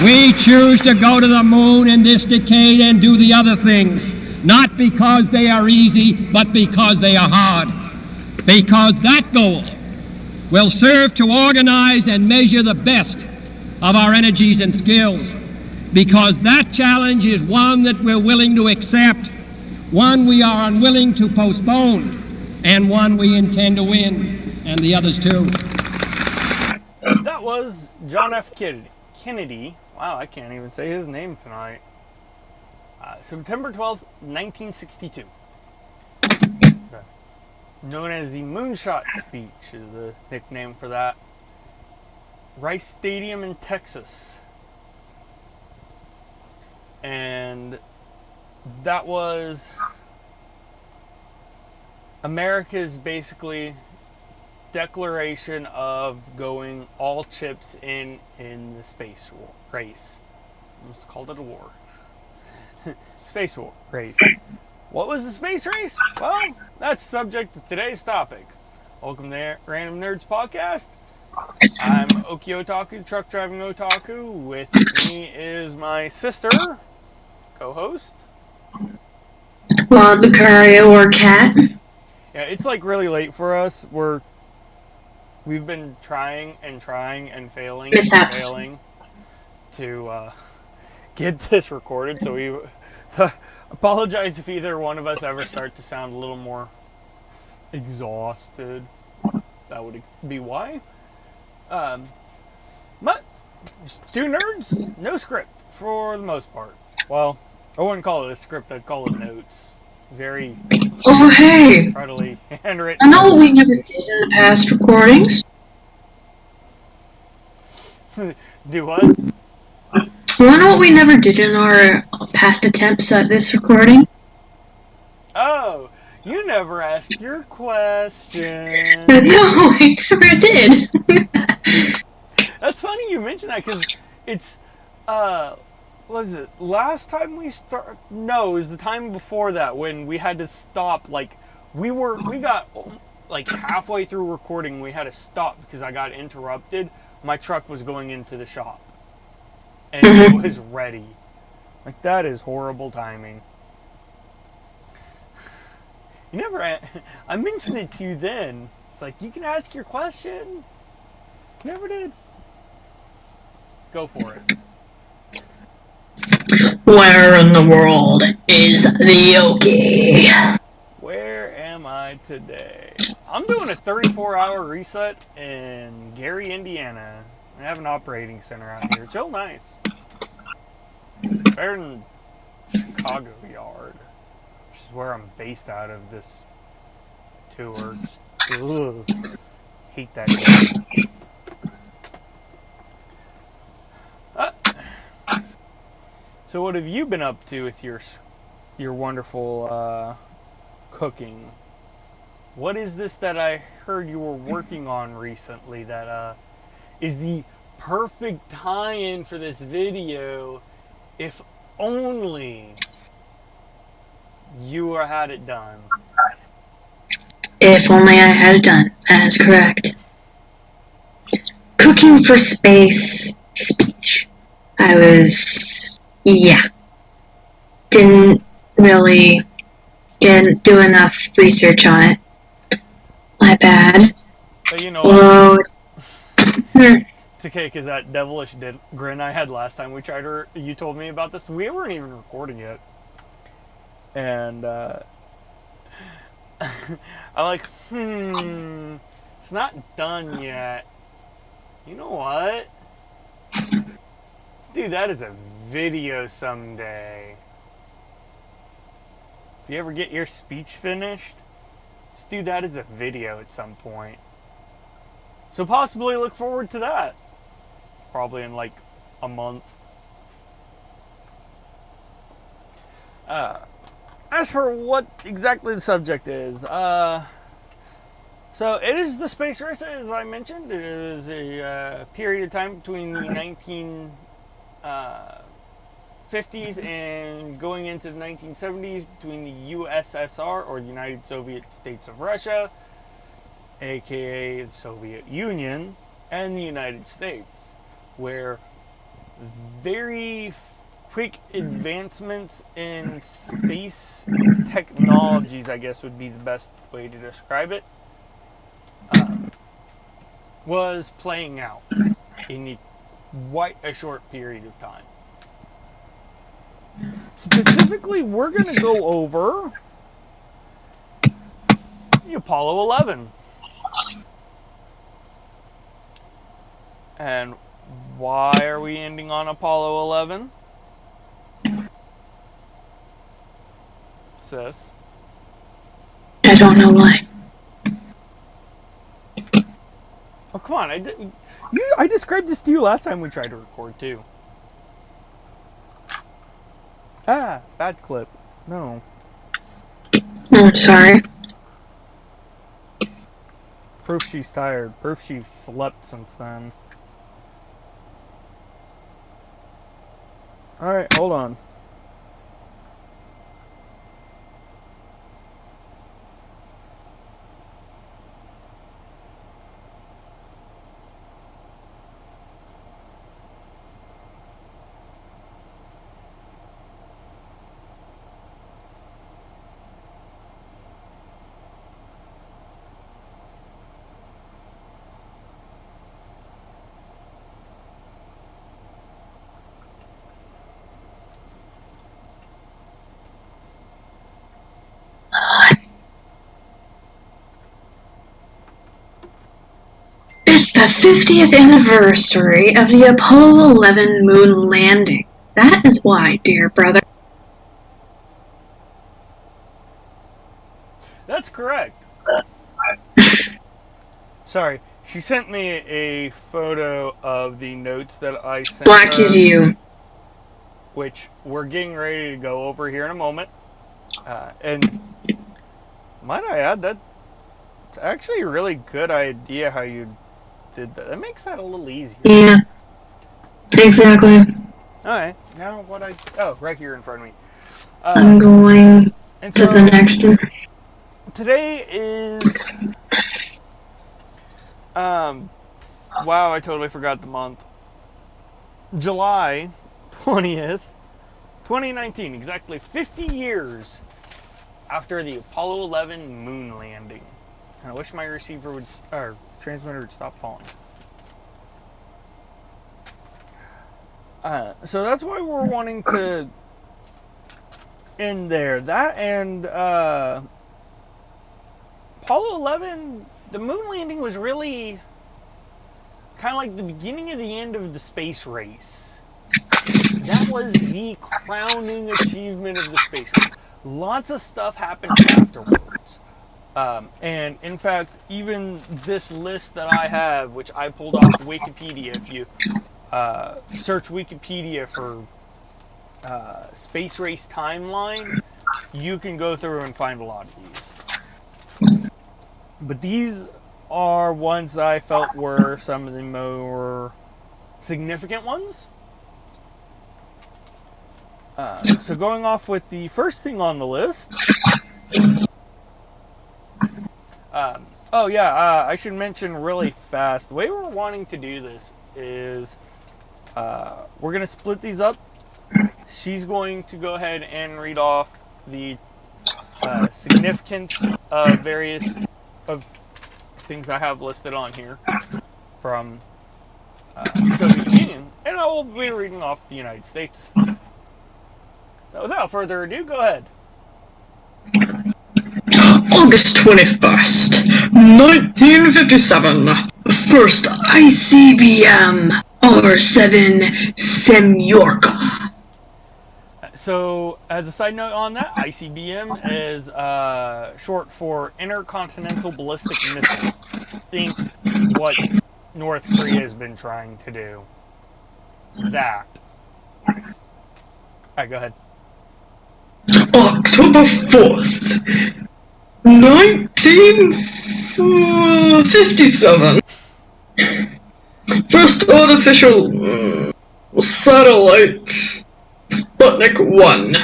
We choose to go to the moon in this decade and do the other things, not because they are easy, but because they are hard. Because that goal will serve to organize and measure the best of our energies and skills. Because that challenge is one that we're willing to accept, one we are unwilling to postpone, and one we intend to win, and the others too. That was John F. Kennedy. Wow, I can't even say his name tonight. September 12th, 1962. Known as the Moonshot Speech is the nickname for that. Rice Stadium in Texas. And that was America's basically declaration of going all chips in the space race. Almost called it a war. Space war race. What was the space race? Well, that's the subject of today's topic. Welcome to Random Nerds Podcast. I'm Oki Otaku, truck driving otaku. With me is my sister, co-host. Lucario or Cat. Yeah, it's like really late for us. We've been trying and failing Mishaps. and failing to get this recorded. So we apologize if either one of us ever start to sound a little more exhausted. That would be why. But just two nerds, no script for the most part. Well, I wouldn't call it a script. I'd call it notes. Very Oh, hey! readily handwritten. I know what we never did in the past recordings. Do what? I know what we never did in our past attempts at this recording. Oh, you never asked your question. No, I never did. That's funny you mentioned that because it's, what is it? Last time we start? No, it was the time before that when we had to stop. Like we got like halfway through recording, we had to stop because I got interrupted. My truck was going into the shop, and it was ready. Like that is horrible timing. You never. I mentioned it to you then. It's like you can ask your question. Never did. Go for it. Where in the world is the Yoki? Where am I today? I'm doing a 34-hour reset in Gary, Indiana. I have an operating center out here. It's real nice. Better than Chicago Yard, which is where I'm based out of this tour. Just, hate that game. So what have you been up to with your wonderful cooking? What is this that I heard you were working on recently that is the perfect tie-in for this video if only you had it done? If only I had it done. That is correct. Cooking for space speech. Didn't really do enough research on it. My bad. But you know what? Whoa. It's okay, because that devilish grin I had last time you told me about this, we weren't even recording yet. And, I'm like, it's not done yet. You know what? Let's do that as a video someday. If you ever get your speech finished, let's do that as a video at some point. So possibly look forward to that. Probably in like a month. As for what exactly the subject is, so it is the space race, as I mentioned. It is a period of time between the 1950s and going into the 1970s between the USSR, or the United Soviet States of Russia, aka the Soviet Union, and the United States, where very quick advancements in space technologies, I guess would be the best way to describe it, was playing out in quite a short period of time. Specifically, we're going to go over the Apollo 11. And why are we ending on Apollo 11? Sis? I don't know why. Oh, come on. I described this to you last time we tried to record, too. Ah, bad clip. No. Oh, sorry. Proof she's tired. Proof she's slept since then. Alright, hold on. It's the 50th anniversary of the Apollo 11 moon landing. That is why, dear brother. That's correct. Sorry, she sent me a photo of the notes that I sent Black her, is you. which we're getting ready to go over here in a moment. And might I add that it's actually a really good idea how you did that. That makes that a little easier. Yeah. Exactly. Alright, now what right here in front of me. I'm going And to so the next one. today is wow, I totally forgot the month. July 20th, 2019, exactly 50 years after the Apollo 11 moon landing. And I wish my transmitter would stop falling. So that's why we're wanting to end there. That and Apollo 11, the moon landing was really kind of like the beginning of the end of the space race. That was the crowning achievement of the space race. Lots of stuff happened afterwards. And in fact, even this list that I have, which I pulled off Wikipedia, if you search Wikipedia for space race timeline, you can go through and find a lot of these. But these are ones that I felt were some of the more significant ones. So going off with the first thing on the list. I should mention really fast. The way we're wanting to do this is we're going to split these up. She's going to go ahead and read off the significance of various of things I have listed on here from Soviet Union, and I will be reading off the United States. So without further ado, go ahead. August 21st, 1957. First ICBM R7 Semyorka. So, as a side note on that, ICBM is short for Intercontinental Ballistic Missile. Think what North Korea has been trying to do. That. Alright, go ahead. October 4th, 1957. First artificial satellite, Sputnik 1.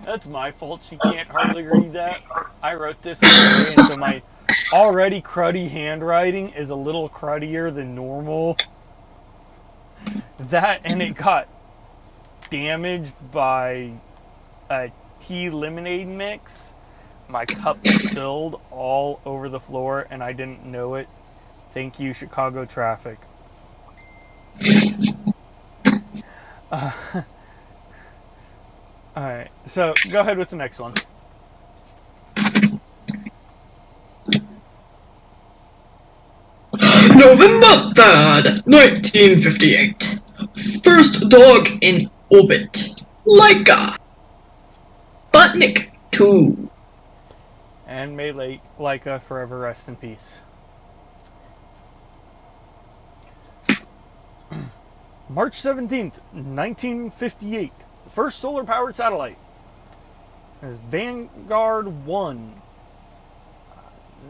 That's my fault. She can't hardly read that. I wrote this today, and so my already cruddy handwriting is a little cruddier than normal. That, and it got damaged by a tea lemonade mix. My cup spilled all over the floor and I didn't know it. Thank you, Chicago traffic. Alright, so go ahead with the next one. November 3rd, 1958. First dog in orbit. Laika. Sputnik 2. And may Laika forever rest in peace. March 17th, 1958. First solar-powered satellite. It was Vanguard 1.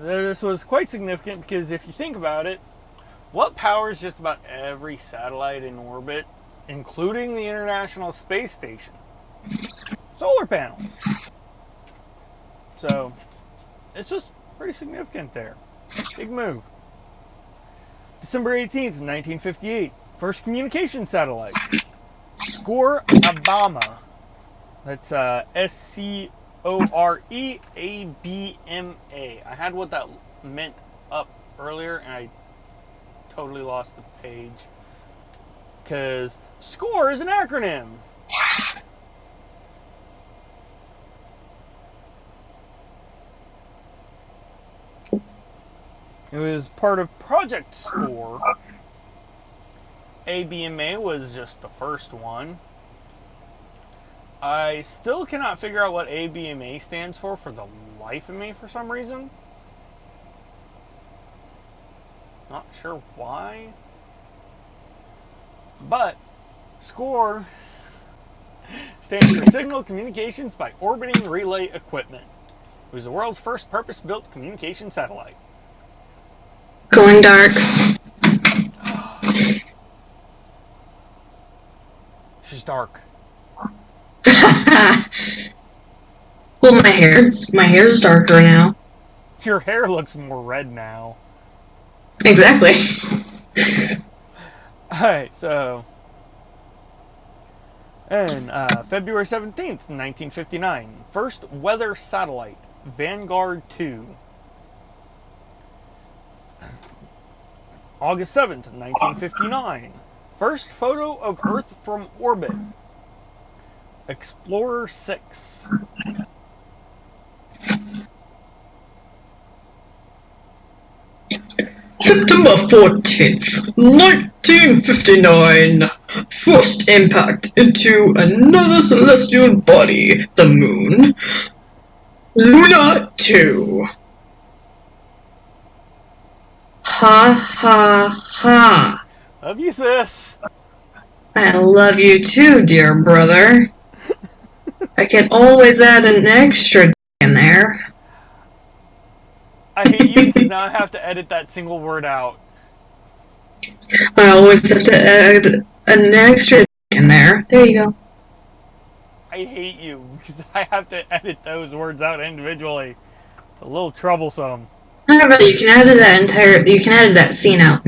This was quite significant because if you think about it, what powers just about every satellite in orbit, including the International Space Station? Solar panels. So, it's just pretty significant there. Big move. December 18th, 1958. First communication satellite. Score Abama. That's SCOREABMA. I had what that meant up earlier and I totally lost the page. Because SCORE is an acronym. It was part of Project SCORE. ABMA was just the first one. I still cannot figure out what ABMA stands for the life of me for some reason. Not sure why. But SCORE stands for Signal Communications by Orbiting Relay Equipment. It was the world's first purpose-built communication satellite. Going dark. She's dark. Well, my hair's darker now. Your hair looks more red now. Exactly. Alright, so... And February 17th, 1959. First weather satellite, Vanguard 2. August 7th, 1959. First photo of Earth from orbit, Explorer 6. September 14th, 1959. First impact into another celestial body, the Moon. Luna 2. Ha ha ha. Love you, sis. I love you too, dear brother. I can always add an extra in there. I hate you because now I have to edit that single word out. I always have to add an extra in there. There you go. I hate you because I have to edit those words out individually. It's a little troublesome. How about you can edit that scene out.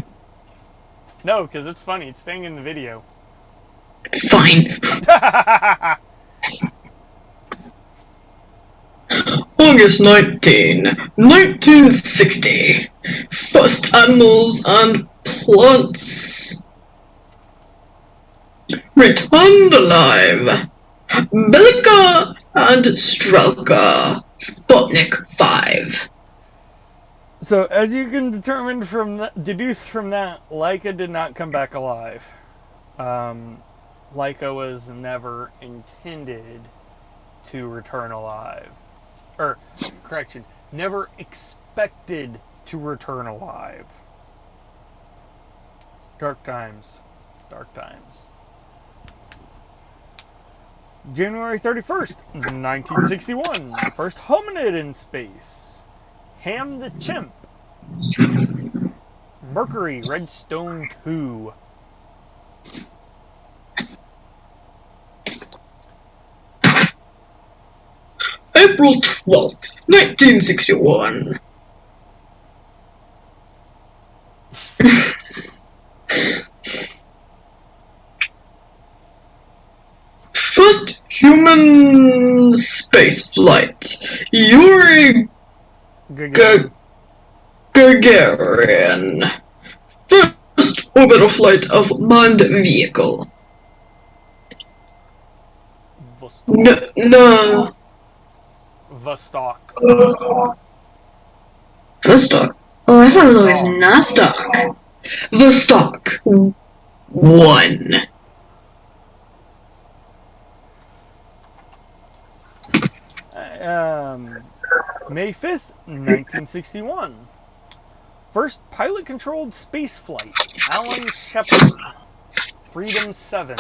No, because it's funny. It's staying in the video. Fine. August 19, 1960. First animals and plants returned alive. Belka and Strelka. Sputnik 5. So, as you can deduce from that, Laika did not come back alive. Laika was never intended to return alive. Or, correction, never expected to return alive. Dark times. Dark times. January 31st, 1961. First hominid in space. Ham the Chimp. Mercury Redstone 2. April 12th, 1961. Human space flight. Yuri Gagarin. Gagarin. First orbital flight of manned vehicle. Vostok. No. Vostok. Vostok. Oh, I thought it was always Nostoc. Vostok 1. May 5th, 1961. First pilot-controlled space flight. Alan Shepard. Freedom 7.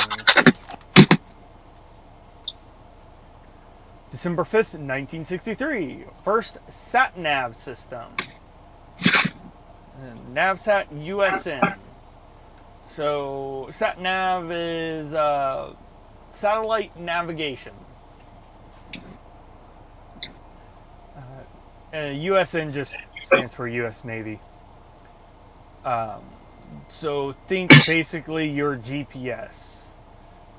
December 5th, 1963. First sat-nav system. NavSat USN. So, sat-nav is satellite navigation. USN just stands for U.S. Navy. So think basically your GPS,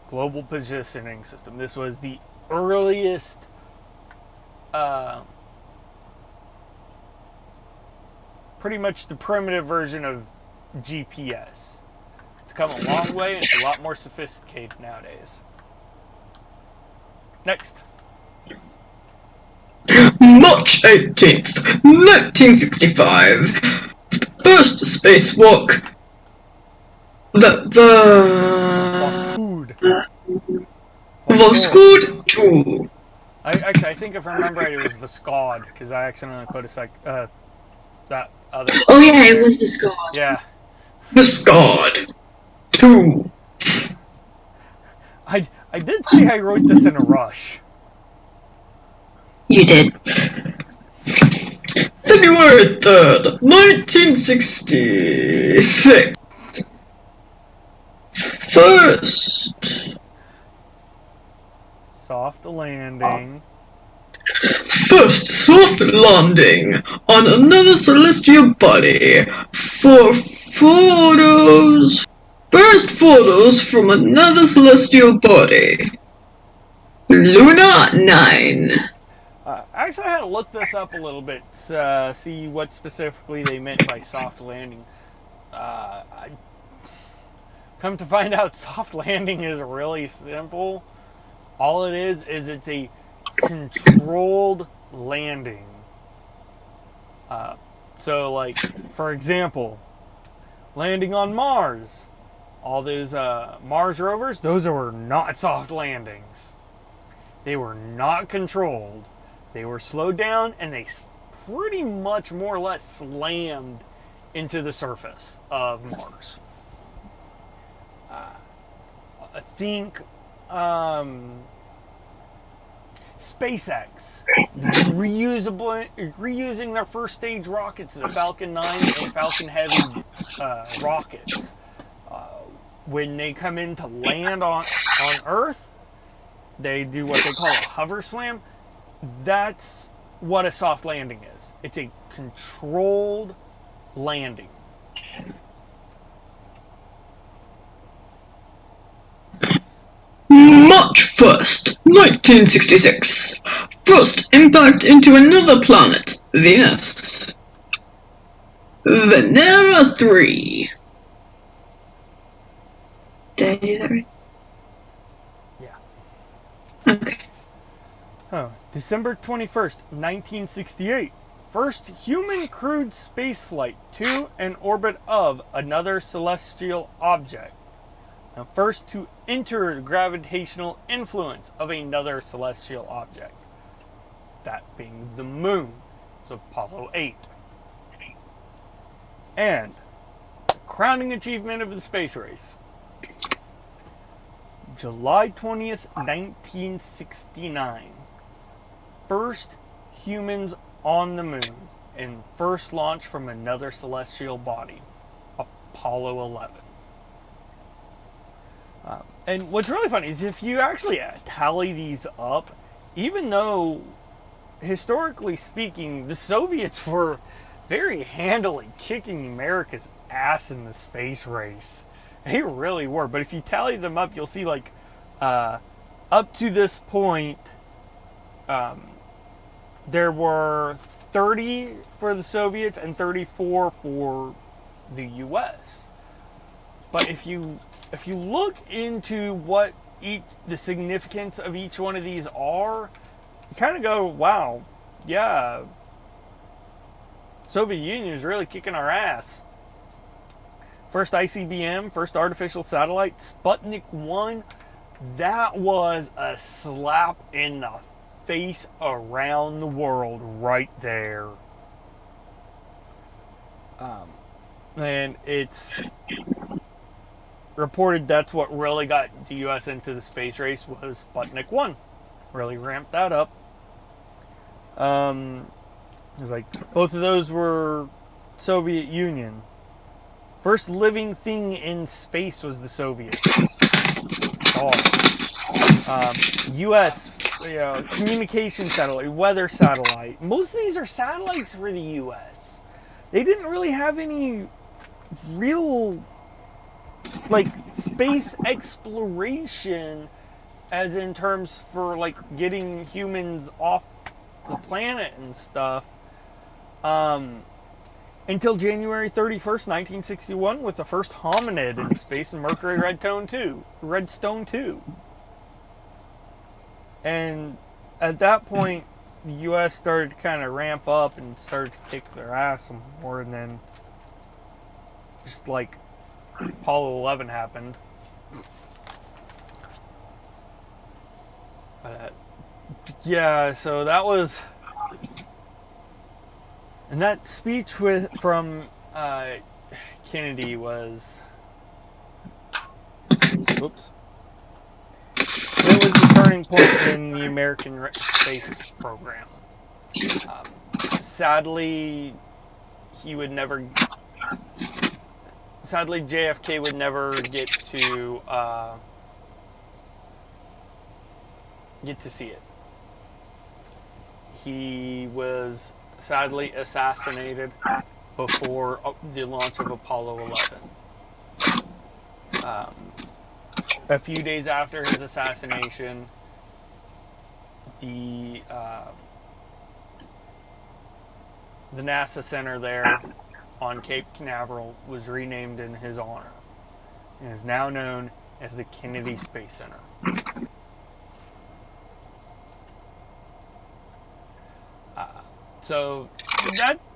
Global Positioning System. This was the earliest pretty much the primitive version of GPS. It's come a long way and it's a lot more sophisticated nowadays. Next. March 18th, 1965. First spacewalk. Voskud 2. I think if I remember right, it was Voskhod because I accidentally put that other. Oh yeah, it was Voskhod. Yeah. Voskud 2. I did say I wrote this in a rush. You did. February 3rd, 1966. First Soft landing. soft landing on another celestial body for photos. First photos from another celestial body. Luna 9. Actually, I had to look this up a little bit to see what specifically they meant by soft landing. Come to find out, soft landing is really simple. All it is it's a controlled landing. So, like, for example, landing on Mars. All those Mars rovers, those were not soft landings. They were not controlled. They were slowed down, and they pretty much more or less slammed into the surface of Mars. I think SpaceX reusing their first stage rockets, the Falcon 9 and Falcon Heavy rockets. When they come in to land on Earth, they do what they call a hover slam. That's what a soft landing is. It's a controlled landing. March 1st, 1966. First impact into another planet, Venus. Venera 3. Did I do that right? Yeah. Okay. Oh, December 21st, 1968. First human crewed spaceflight to and orbit of another celestial object. Now, first to enter the gravitational influence of another celestial object. That being the moon. It was Apollo 8. And the crowning achievement of the space race. July 20th, 1969. First humans on the moon and first launch from another celestial body, Apollo 11. And what's really funny is if you actually tally these up, even though historically speaking the Soviets were very handily kicking America's ass in the space race, they really were. But if you tally them up, you'll see like up to this point, there were 30 for the Soviets and 34 for the U.S. But if you look into what the significance of each one of these are, you kind of go, wow, yeah, Soviet Union is really kicking our ass. First ICBM, first artificial satellite, Sputnik 1, that was a slap in the face around the world right there. And it's reported that's what really got the U.S. into the space race was Sputnik 1. Really ramped that up. It was like both of those were Soviet Union. First living thing in space was the Soviets. U.S. Communication satellite, weather satellite. Most of these are satellites for the U.S. They didn't really have any real like space exploration, as in terms for like getting humans off the planet and stuff. Until January 31st, 1961, with the first hominid in space in Mercury Redstone 2. And at that point, the U.S. started to kind of ramp up and started to kick their ass some more, and then just like Apollo 11 happened. Yeah, so that was... And that speech from Kennedy was... Oops. It was the turning point in the American space program. Sadly, JFK would never get to see it. He was sadly assassinated before the launch of Apollo 11. A few days after his assassination, the NASA center there on Cape Canaveral was renamed in his honor and is now known as the Kennedy Space Center. So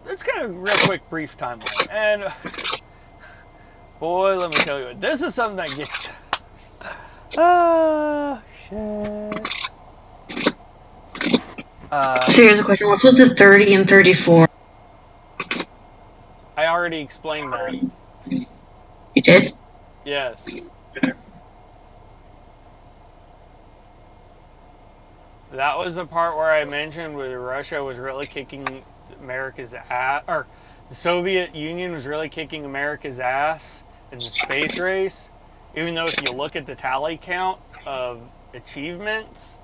that's kind of a real quick brief timeline. And boy, let me tell you, this is something that gets... shit. So here's a question. What's with the 30 and 34? I already explained that. You did? Yes. That was the part where I mentioned where Russia was really kicking America's ass, or the Soviet Union was really kicking America's ass in the space race. Even though if you look at the tally count of achievements,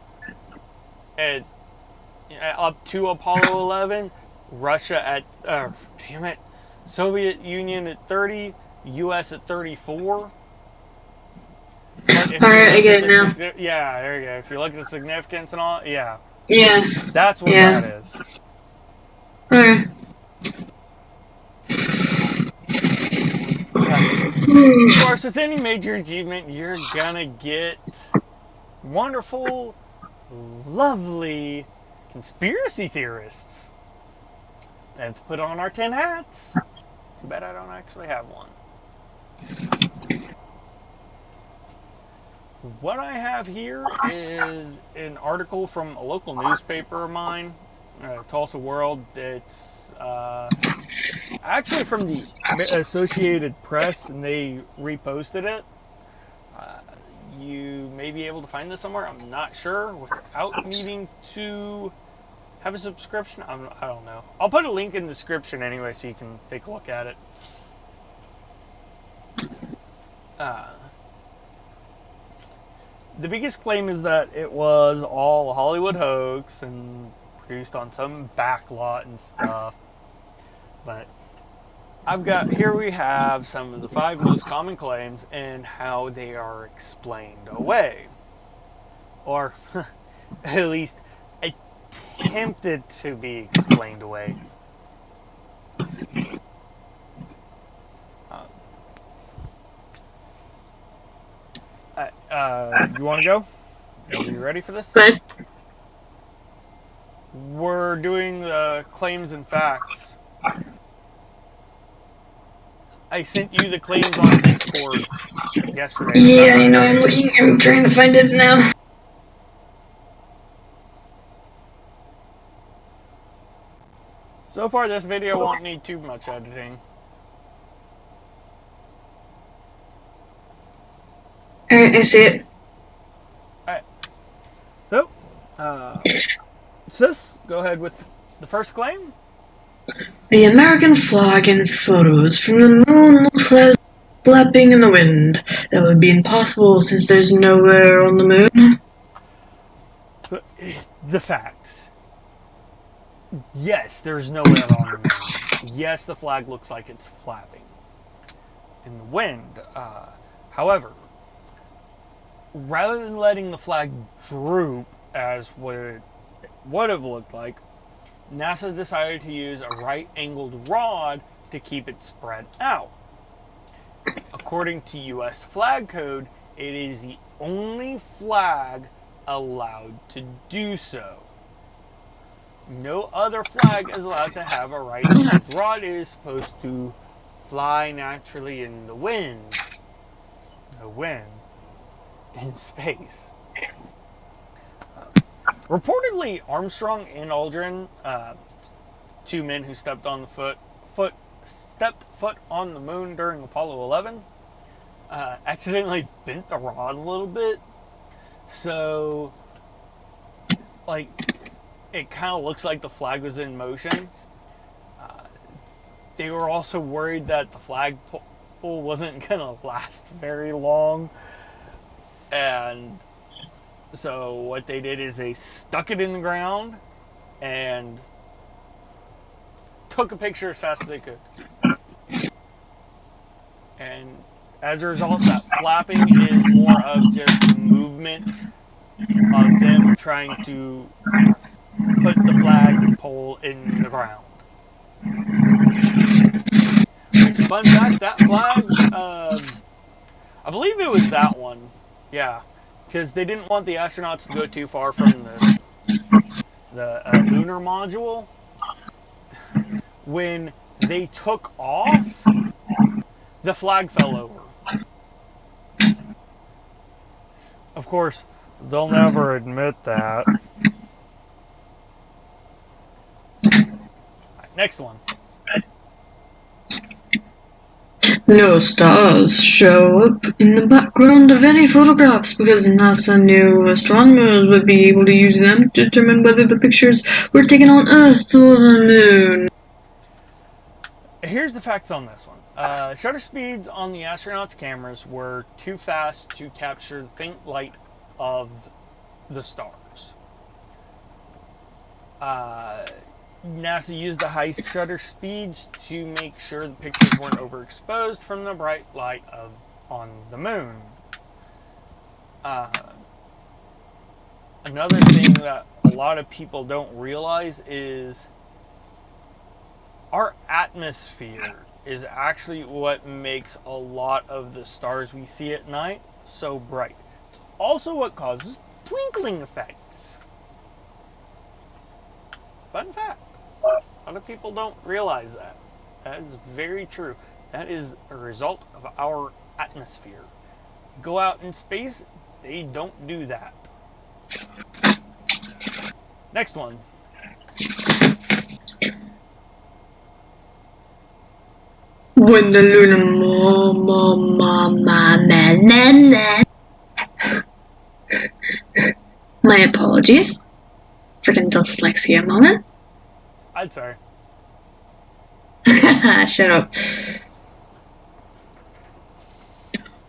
up to Apollo 11, Russia at, Soviet Union at 30, U.S. at 34. Alright, I get it now. Yeah, there you go. If you look at the significance and all, yeah. Yeah. That's what that is. Alright. Of course, with any major achievement, you're gonna get wonderful, lovely conspiracy theorists. And to put on our 10 hats. Too bad I don't actually have one. What I have here is an article from a local newspaper of mine, Tulsa World. It's actually from the Associated Press, and they reposted it. You may be able to find this somewhere. I'm not sure. Without needing to have a subscription, I don't know. I'll put a link in the description anyway, so you can take a look at it. The biggest claim is that it was all a Hollywood hoax and produced on some backlot and stuff. But here we have some of the 5 most common claims and how they are explained away. or at least attempted to be explained away. You want to go? Are you ready for this? But We're doing the claims and facts. I sent you the claims on Discord yesterday. yeah, Remember? I know. I'm trying to find it now. So far, this video won't need too much editing. Alright, I see it. Alright. So, Sis, go ahead with the first claim. The American flag in photos from the moon looks like flapping in the wind. That would be impossible since there's nowhere on the moon. The facts. Yes, there's no air on the moon. Yes, the flag looks like it's flapping in the wind. However, rather than letting the flag droop as what it would have looked like, NASA decided to use a right-angled rod to keep it spread out. According to U.S. flag code, it is the only flag allowed to do so. No other flag is allowed to have a right-angled rod. It is supposed to fly naturally in the wind. The wind in space. Reportedly, Armstrong and Aldrin, two men who stepped foot on the moon during Apollo 11, accidentally bent the rod a little bit. So, like, it kind of looks like the flag was in motion. They were also worried that the flagpole wasn't going to last very long. And so what they did is they stuck it in the ground and took a picture as fast as they could. And as a result, that flapping is more of just movement of them trying to put the flagpole in the ground. Which, fun fact, that flag, I believe it was that one. Yeah. Because they didn't want the astronauts to go too far from the lunar module. When they took off, the flag fell over. Of course, they'll never admit that. Right, next one. No stars show up in the background of any photographs because NASA knew astronomers would be able to use them to determine whether the pictures were taken on Earth or the moon. Here's the facts on this one. Shutter speeds on the astronauts' cameras were too fast to capture the faint light of the stars. NASA used the high shutter speeds to make sure the pictures weren't overexposed from the bright light on the moon. Another thing that a lot of people don't realize is our atmosphere is actually what makes a lot of the stars we see at night so bright. It's also what causes twinkling effects. Fun fact. A lot of people don't realize that. That is very true. That is a result of our atmosphere. Go out in space, they don't do that. Next one. When the lunar My apologies. Freaking dyslexia moment. I'm sorry. Shut up.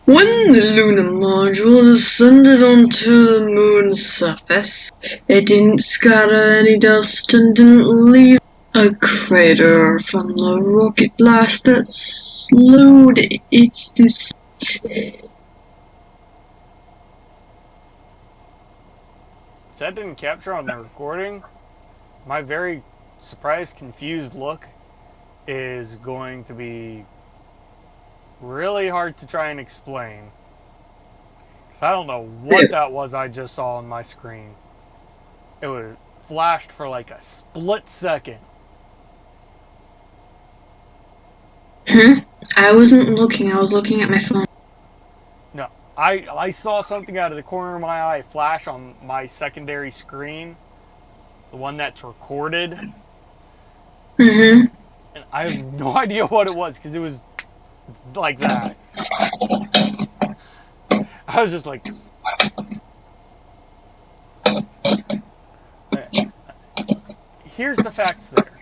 When the lunar module descended onto the moon's surface, it didn't scatter any dust and didn't leave a crater from the rocket blast that slowed its descent. if that didn't capture on the recording, my very surprised, confused look is going to be really hard to try and explain. 'Cause I don't know what that was I just saw on my screen. It was flashed for like a split second. I wasn't looking, I was looking at my phone. No, I saw something out of the corner of my eye flash on my secondary screen, the one that's recorded, Mm-hmm. and I have no idea what it was because it was like that. I was just like, here's the facts there.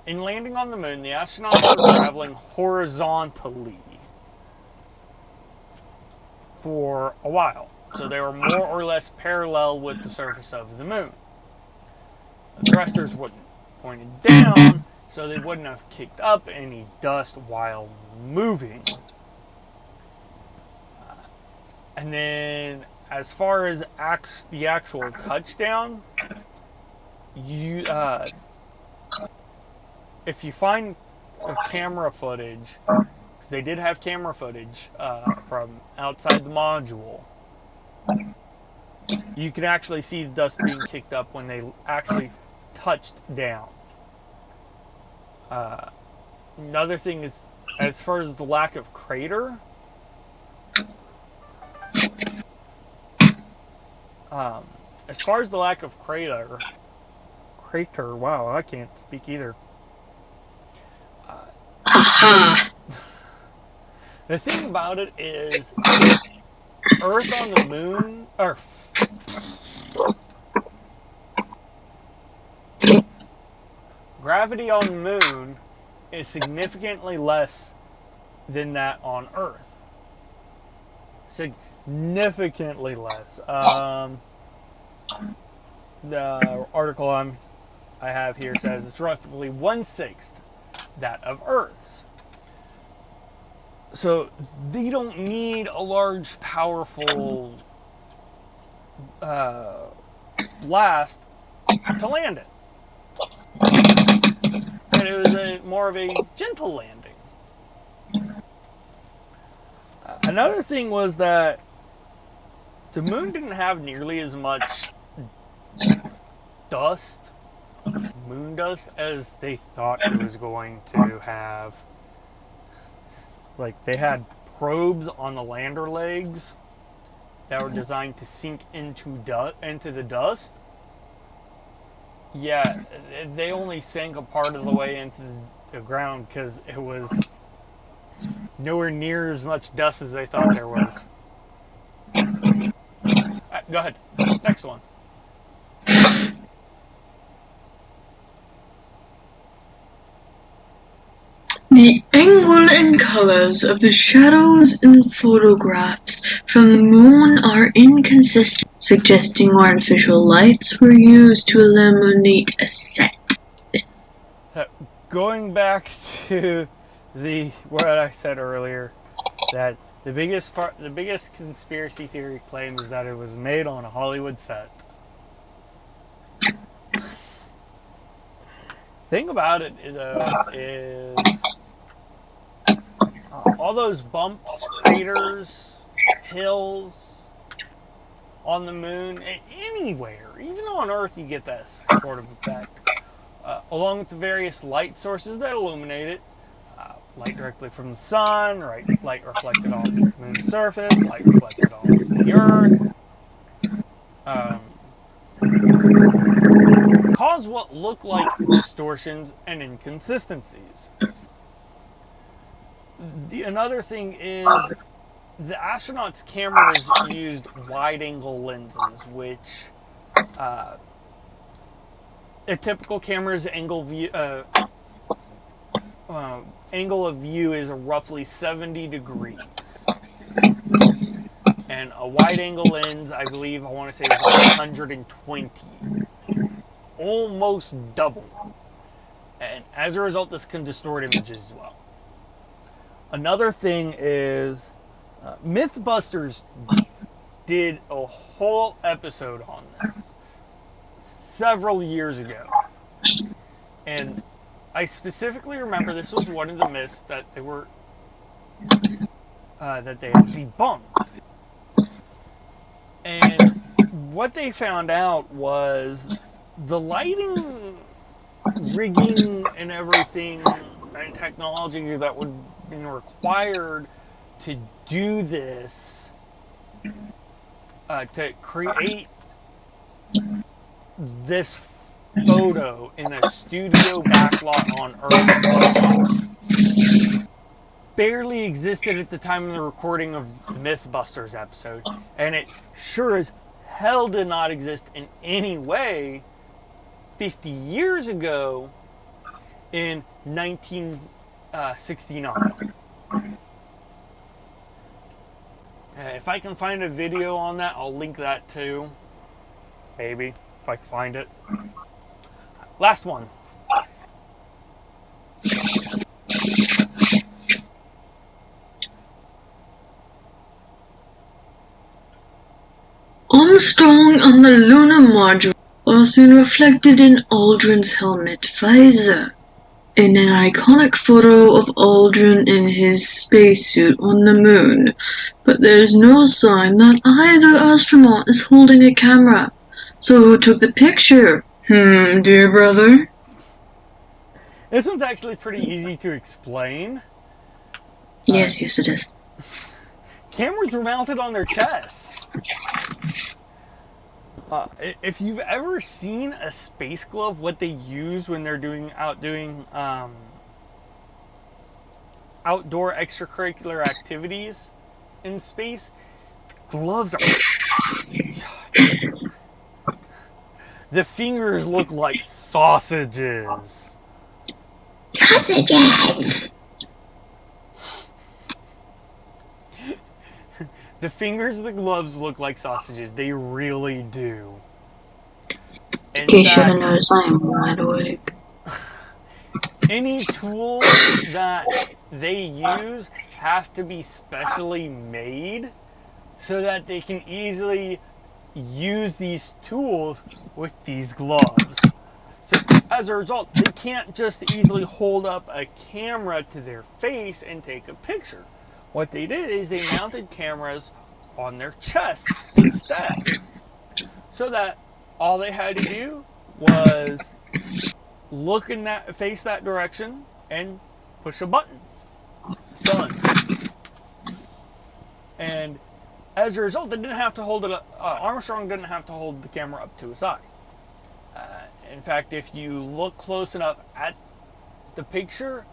In landing on the moon, the astronauts were traveling horizontally for a while. So they were more or less parallel with the surface of the moon. The thrusters wouldn't pointed down, so they wouldn't have kicked up any dust while moving. And then, as far as the actual touchdown, if you find camera footage, because they did have camera footage from outside the module, you can actually see the dust being kicked up when they actually touched down. Another thing is, as far as the lack of crater, wow, I can't speak either. The thing about it is, Earth on the moon, or gravity on the moon is significantly less than that on Earth. Significantly less. The article I have here says it's roughly 1/6 that of Earth's. So they don't need a large, powerful blast to land it. So it was more of a gentle landing. Another thing was that the moon didn't have nearly as much dust, moon dust, as they thought it was going to have. Like, they had probes on the lander legs that were designed to sink into the dust. Yeah, they only sank a part of the way into the ground because it was nowhere near as much dust as they thought there was. Go ahead. Next one. The angle and colors of the shadows in photographs from the moon are inconsistent, suggesting artificial lights were used to illuminate a set. Going back to what I said earlier, that the biggest conspiracy theory claim is that it was made on a Hollywood set. Thing about it, though, is all those bumps, craters, hills on the moon, anywhere, even on Earth, you get that sort of effect. Along with the various light sources that illuminate it, light directly from the sun, light reflected off the moon's surface, light reflected off the Earth, cause what look like distortions and inconsistencies. Another thing is, the astronauts' cameras used wide-angle lenses, which a typical camera's angle of view is roughly 70 degrees. And a wide-angle lens, I want to say, is like 120. Almost double. And as a result, this can distort images as well. Another thing is, Mythbusters did a whole episode on this several years ago. And I specifically remember this was one of the myths that they were that they had debunked. And what they found out was the lighting rigging and everything and technology that would be required to do this, to create this photo in a studio backlot on Earth barely existed at the time of the recording of the Mythbusters episode, and it sure as hell did not exist in any way 50 years ago in 1969. If I can find a video on that, I'll link that too. Maybe, if I can find it. Last one. Armstrong on the lunar module was soon reflected in Aldrin's helmet visor, in an iconic photo of Aldrin in his spacesuit on the moon, but there's no sign that either astronaut is holding a camera. So who took the picture? Dear brother? This one's actually pretty easy to explain. Yes, it is. Cameras were mounted on their chests. If you've ever seen a space glove, what they use when they're doing outdoor extracurricular activities in space, gloves are... The fingers look like sausages. Sausages! The fingers of the gloves look like sausages. They really do. In case you fact, haven't noticed, I am wide awake. Any tools that they use have to be specially made so that they can easily use these tools with these gloves. So as a result, they can't just easily hold up a camera to their face and take a picture. What they did is they mounted cameras on their chests instead, so that all they had to do was look in that, face that direction, and push a button. Done. And as a result, they didn't have to hold it up. Armstrong didn't have to hold the camera up to his eye. In fact, if you look close enough at the picture,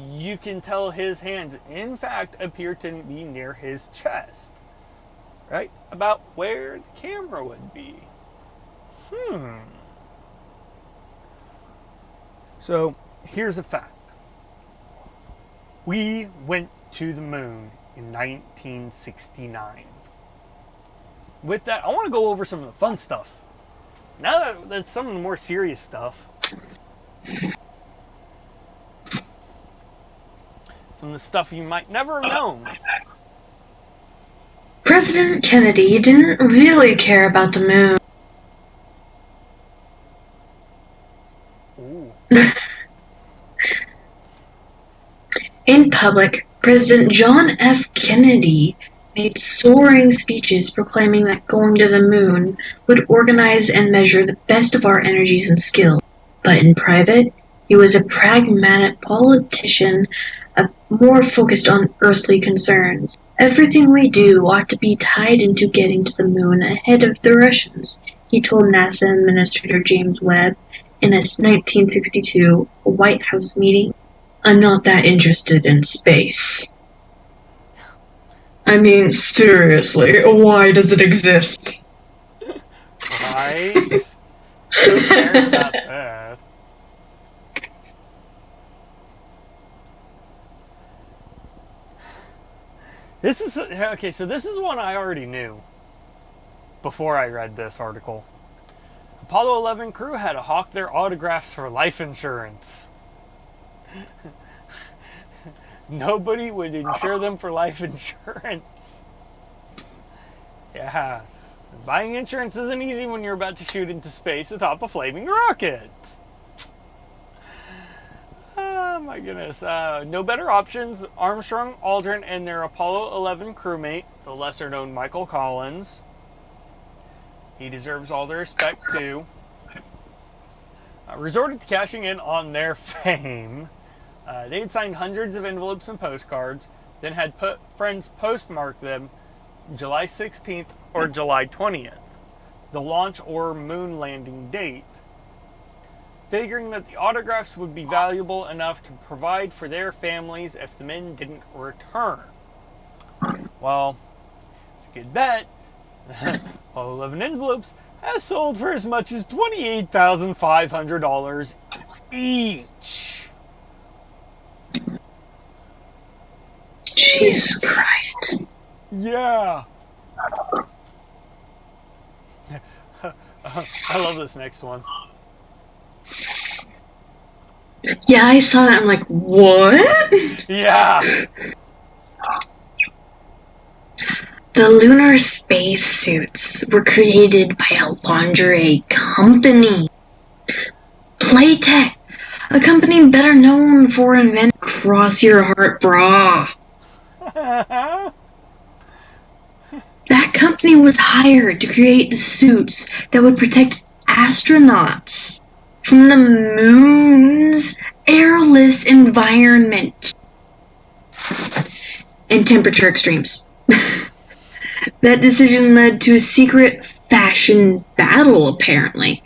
you can tell his hands, in fact, appear to be near his chest. Right? About where the camera would be. So, here's a fact. We went to the moon in 1969. With that, I want to go over some of the fun stuff. Now that's some of the more serious stuff. Some of the stuff you might never have known. President Kennedy didn't really care about the moon. Ooh. In public, President John F. Kennedy made soaring speeches proclaiming that going to the moon would organize and measure the best of our energies and skills. But in private, he was a pragmatic politician, more focused on earthly concerns. Everything we do ought to be tied into getting to the moon ahead of the Russians, he told NASA Administrator James Webb in a 1962 White House meeting. I'm not that interested in space. I mean, seriously, why does it exist? Right? Who cares about this? This is okay. So this is one I already knew before I read this article. Apollo 11 crew had to hawk their autographs for life insurance. Nobody would insure them for life insurance. Yeah. Buying insurance isn't easy when you're about to shoot into space atop a flaming rocket. Oh my goodness. No better options. Armstrong, Aldrin, and their Apollo 11 crewmate, the lesser known Michael Collins. He deserves all the respect too. Resorted to cashing in on their fame. They had signed hundreds of envelopes and postcards, then had friends postmark them July 16th or July 20th, the launch or moon landing date, figuring that the autographs would be valuable enough to provide for their families if the men didn't return. Well, it's a good bet. All 11 envelopes has sold for as much as $28,500 each. Jesus Christ. Yeah. I love this next one. Yeah, I saw that. I'm like, what? Yeah. The lunar spacesuits were created by a lingerie company. Playtech, a company better known for inventing Cross Your Heart Bra. That company was hired to create the suits that would protect astronauts from the moon's airless environment and temperature extremes. That decision led to a secret fashion battle, apparently.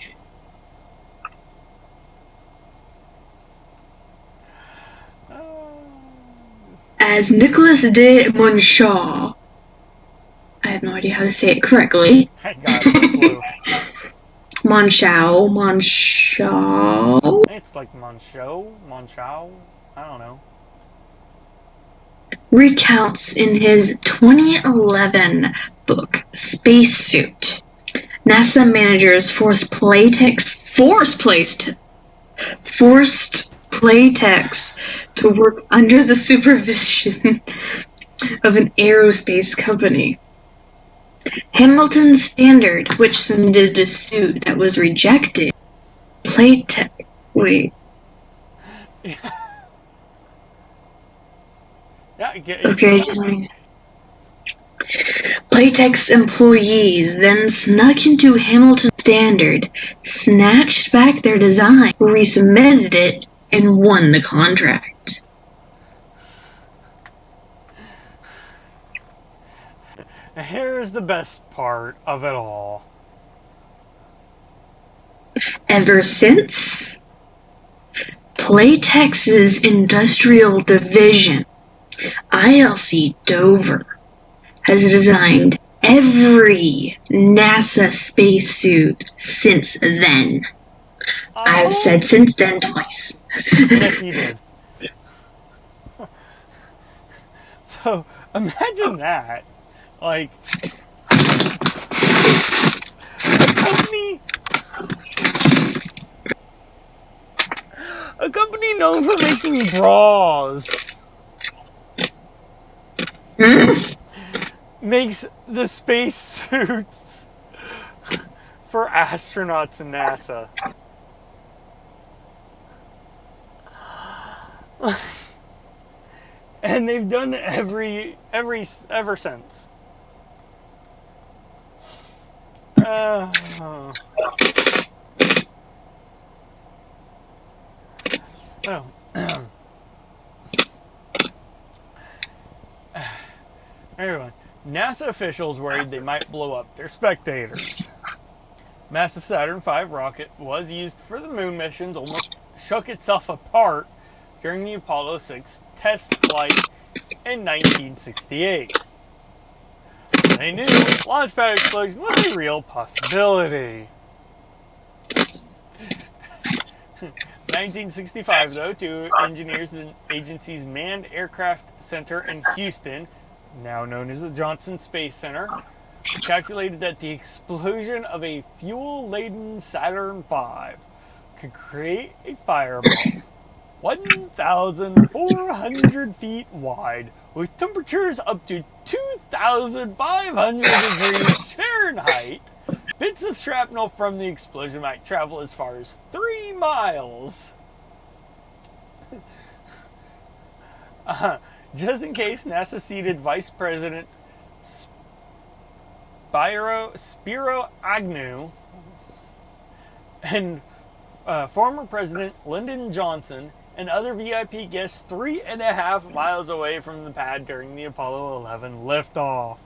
As Nicholas de Monshaw, I have no idea how to say it correctly. I got no clue. Monshaw. It's like Monshau. I don't know. Recounts in his 2011 book, Spacesuit. NASA managers forced Playtex to work under the supervision of an aerospace company. Hamilton Standard, which submitted a suit that was rejected. Yeah, Okay, just wait. Playtex employees then snuck into Hamilton Standard, snatched back their design, resubmitted it, and won the contract. Here's the best part of it all. Ever since, Playtex's industrial division, ILC Dover, has designed every NASA spacesuit since then. I've said since then twice. Yes, you did. So, imagine that. Like, a company known for making bras makes the space suits for astronauts in NASA. And they've done it ever since. Anyway, NASA officials worried they might blow up their spectators. Massive Saturn V rocket was used for the moon missions, almost shook itself apart during the Apollo 6 test flight in 1968. They knew launchpad explosion was a real possibility. 1965, though, two engineers in the agency's Manned Aircraft Center in Houston, now known as the Johnson Space Center, calculated that the explosion of a fuel-laden Saturn V could create a fireball 1,400 feet wide with temperatures up to 2,000 1,500 degrees Fahrenheit, bits of shrapnel from the explosion might travel as far as 3 miles. Just in case, NASA seated Vice President Spiro Agnew and former President Lyndon Johnson and other VIP guests 3.5 miles away from the pad during the Apollo 11 liftoff.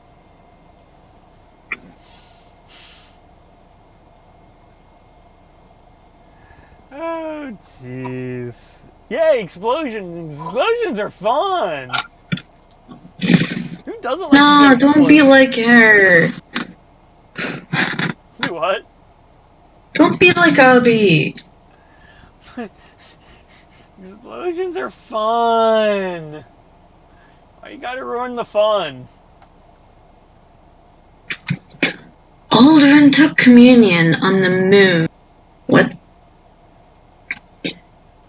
Oh, jeez. Yay, explosions. Explosions are fun. Who doesn't like No, a good don't be like her. What? Don't be like Abby. Explosions are fun. Why you gotta ruin the fun? Aldrin took communion on the moon. What?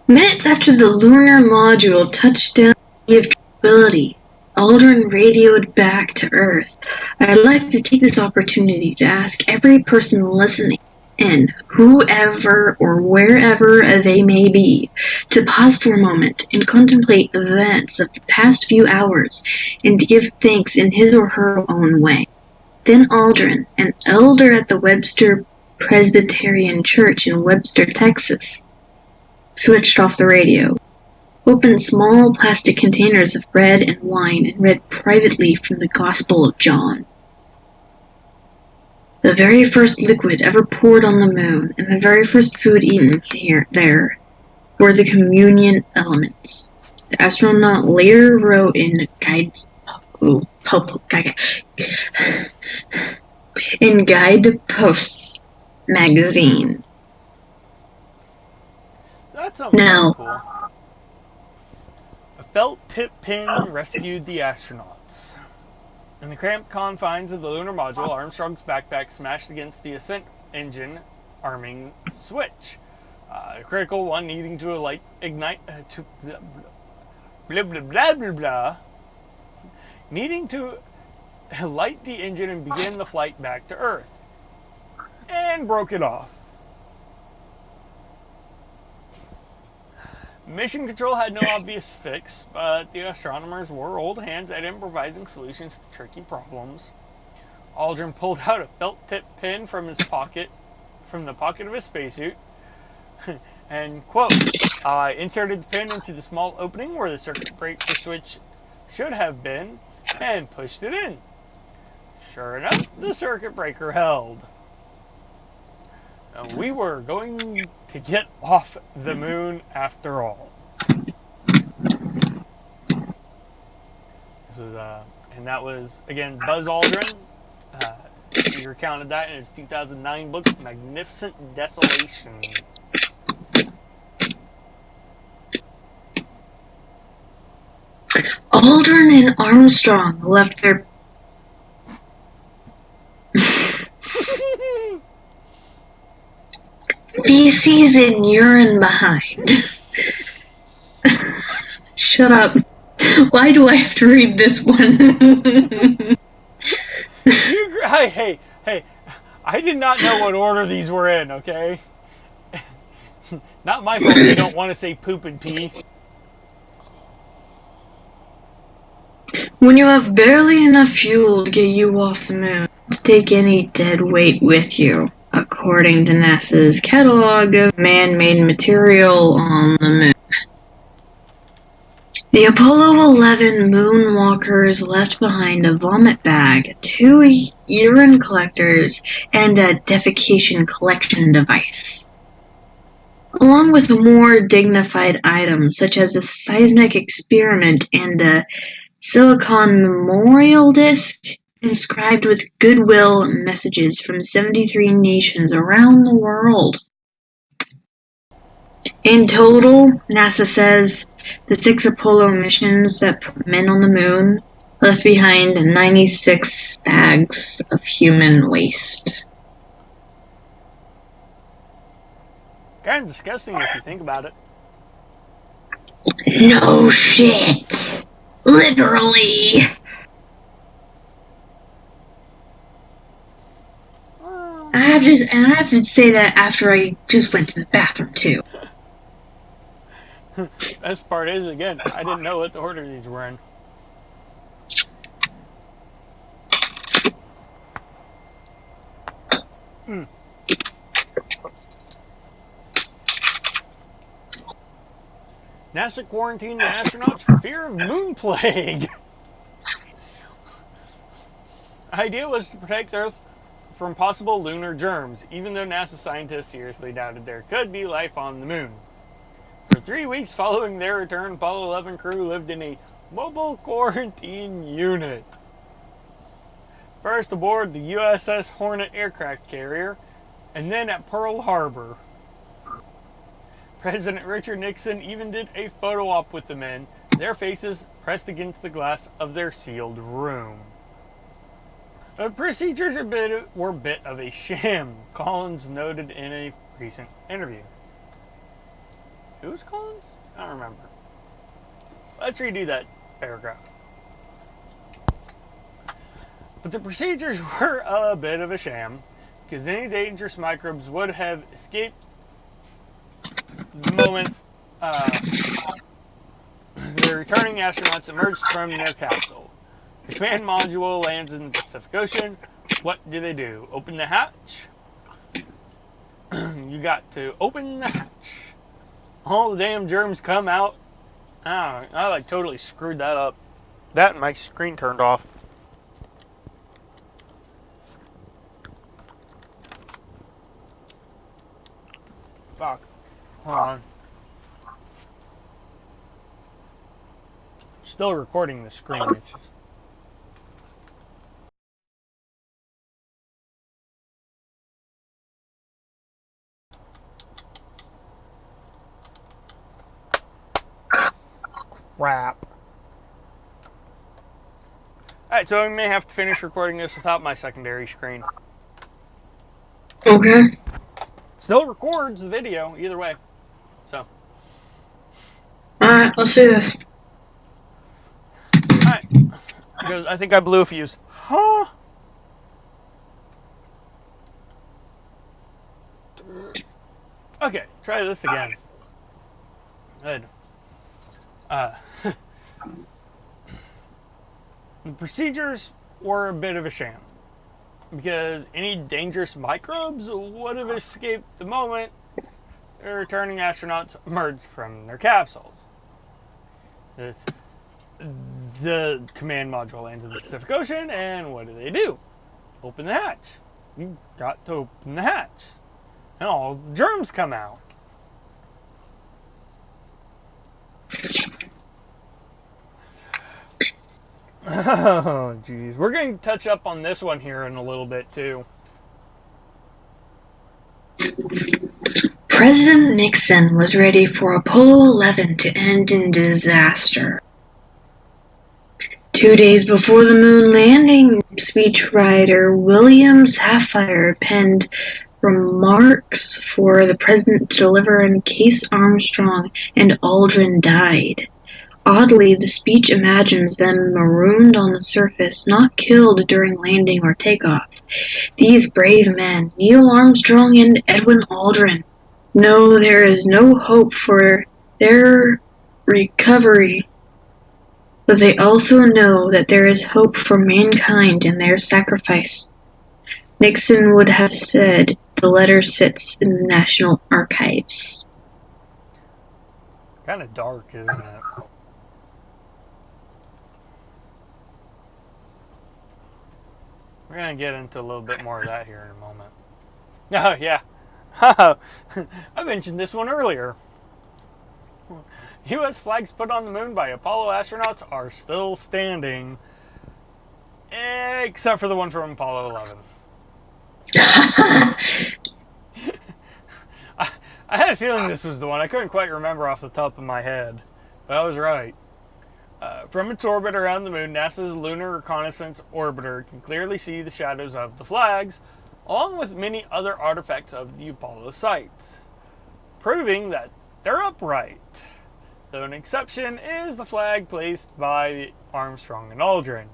Minutes after the lunar module touched down the Sea of Tranquility, Aldrin radioed back to Earth. I'd like to take this opportunity to ask every person listening in, whoever or wherever they may be, to pause for a moment and contemplate the events of the past few hours and to give thanks in his or her own way. Then Aldrin, an elder at the Webster Presbyterian Church in Webster, Texas, switched off the radio, opened small plastic containers of bread and wine, and read privately from the Gospel of John. The very first liquid ever poured on the moon, and the very first food eaten there, were the communion elements. The astronaut later wrote in Guideposts magazine. That's something Now, cool. A felt tip pin rescued the astronauts. In the cramped confines of the lunar module, Armstrong's backpack smashed against the ascent engine arming switch. A critical one needing to needing to light the engine and begin the flight back to Earth. And broke it off. Mission Control had no obvious fix, but the astronomers were old hands at improvising solutions to tricky problems. Aldrin pulled out a felt-tip pin from the pocket of his spacesuit, and, quote, inserted the pin into the small opening where the circuit breaker switch should have been, and pushed it in. Sure enough, the circuit breaker held. We were going to get off the moon after all. This was, and that was, again, Buzz Aldrin. He recounted that in his 2009 book, Magnificent Desolation. Aldrin and Armstrong left their feces and urine behind. Shut up. Why do I have to read this one? Hey, I did not know what order these were in, okay? Not my fault you don't want to say poop and pee. When you have barely enough fuel to get you off the moon, to take any dead weight with you, according to NASA's catalog of man-made material on the moon. The Apollo 11 moonwalkers left behind a vomit bag, 2 urine collectors, and a defecation collection device, along with more dignified items such as a seismic experiment and a silicon memorial disc inscribed with goodwill messages from 73 nations around the world. In total, NASA says, the 6 Apollo missions that put men on the moon left behind 96 bags of human waste. Kind of disgusting if you think about it. No shit! Literally! have to say that after I just went to the bathroom too. Best part is, again, I didn't know what the order these were in. NASA quarantined the astronauts for fear of moon plague. The idea was to protect Earth from possible lunar germs, even though NASA scientists seriously doubted there could be life on the moon. For 3 weeks following their return, Apollo 11 crew lived in a mobile quarantine unit. First aboard the USS Hornet aircraft carrier, and then at Pearl Harbor. President Richard Nixon even did a photo op with the men, their faces pressed against the glass of their sealed room. The procedures were a bit of a sham, Collins noted in a recent interview. Who's Collins? I don't remember. Let's redo that paragraph. But the procedures were a bit of a sham, because any dangerous microbes would have escaped the moment the returning astronauts emerged from their capsule. The command module lands in the Pacific Ocean. What do? Open the hatch? You got to open the hatch. All the damn germs come out. I like totally screwed that up. That and my screen turned off. Fuck. Hold on. Still recording the screen. It's just... crap. Alright, so I may have to finish recording this without my secondary screen. Okay. Still records the video, either way. So. Alright, let's do this. Alright. Because I think I blew a fuse. Huh? Okay, try this again. Good. The procedures were a bit of a sham, because any dangerous microbes would have escaped the moment the returning astronauts emerged from their capsules. The command module lands in the Pacific Ocean, and what do? Open the hatch. You got to open the hatch. And all the germs come out. Oh, jeez. We're going to touch up on this one here in a little bit, too. President Nixon was ready for Apollo 11 to end in disaster. 2 days before the moon landing, speechwriter William Safire penned remarks for the president to deliver in case Armstrong and Aldrin died. Oddly, the speech imagines them marooned on the surface, not killed during landing or takeoff. These brave men, Neil Armstrong and Edwin Aldrin, know there is no hope for their recovery, but they also know that there is hope for mankind in their sacrifice. Nixon would have said, the letter sits in the National Archives. Kind of dark, isn't it? We're going to get into a little bit more of that here in a moment. Oh, yeah. I mentioned this one earlier. U.S. flags put on the moon by Apollo astronauts are still standing, except for the one from Apollo 11. I had a feeling this was the one. I couldn't quite remember off the top of my head, but I was right. From its orbit around the moon, NASA's Lunar Reconnaissance Orbiter can clearly see the shadows of the flags, along with many other artifacts of the Apollo sites, proving that they're upright. Though an exception is the flag placed by Armstrong and Aldrin.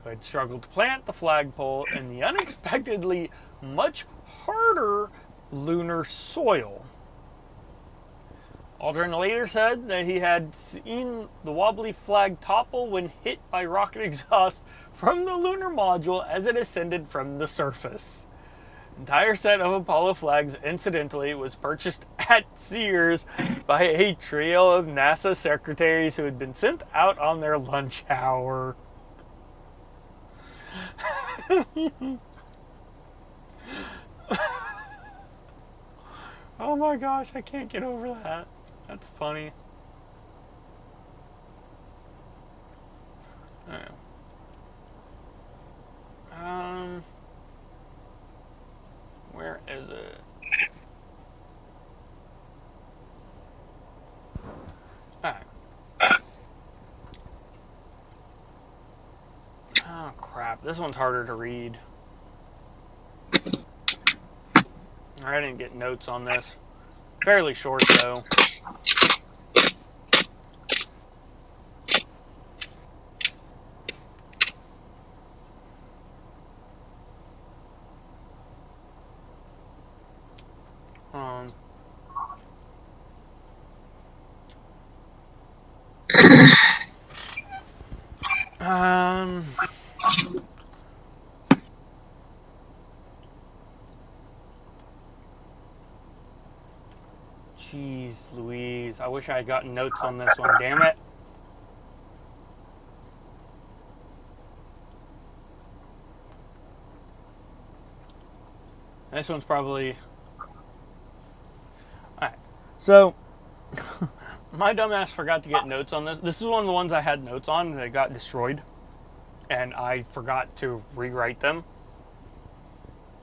who had struggled to plant the flagpole in the unexpectedly much harder lunar soil. Aldrin later said that he had seen the wobbly flag topple when hit by rocket exhaust from the lunar module as it ascended from the surface. The entire set of Apollo flags, incidentally, was purchased at Sears by a trio of NASA secretaries who had been sent out on their lunch hour. Oh my gosh, I can't get over that. That's funny. Alright. Where is it? Alright. Oh crap, this one's harder to read. I didn't get notes on this. Fairly short though. Jeez Louise, I wish I had gotten notes on this one, damn it. This one's probably... Alright, so my dumbass forgot to get notes on this. This is one of the ones I had notes on that got destroyed, and I forgot to rewrite them.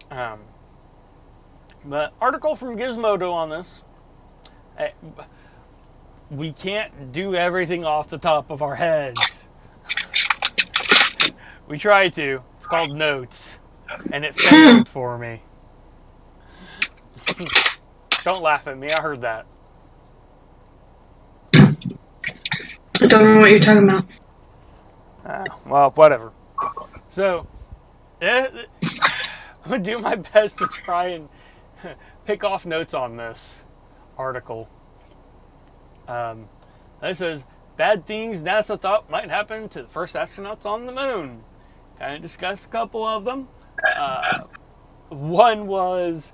But article from Gizmodo on this. We can't do everything off the top of our heads. We try to. It's called notes, and it failed for me. Don't laugh at me. I heard that. I don't know what you're talking about. Well, whatever. So, I'm going to do my best to try and pick off notes on this article. This says, bad things NASA thought might happen to the first astronauts on the moon. Kind of discussed a couple of them. One was...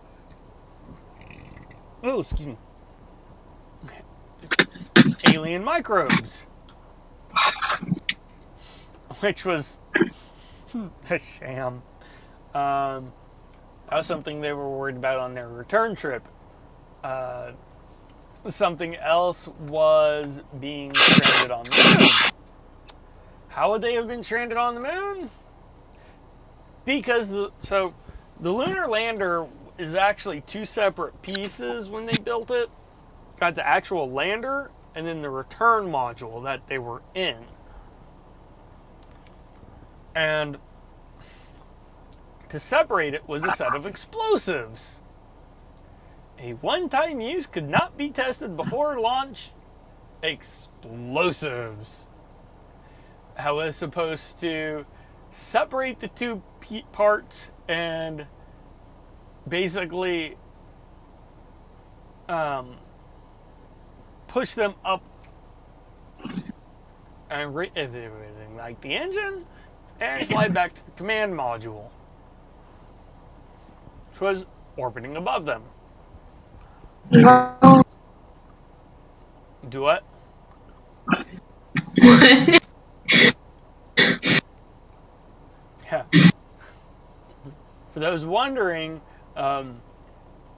Oh, excuse me. Alien microbes. Which was a sham. That was something they were worried about on their return trip. Something else was being stranded on the moon. How would they have been stranded on the moon? Because the lunar lander is actually two separate pieces when they built it. Got the actual lander and then the return module that they were in. And to separate it was a set of explosives. A one-time use could not be tested before launch. Explosives. I was supposed to separate the two parts and basically push them up and everything like the engine and fly back to the command module, which was orbiting above them. No. Do what? Yeah. For those wondering,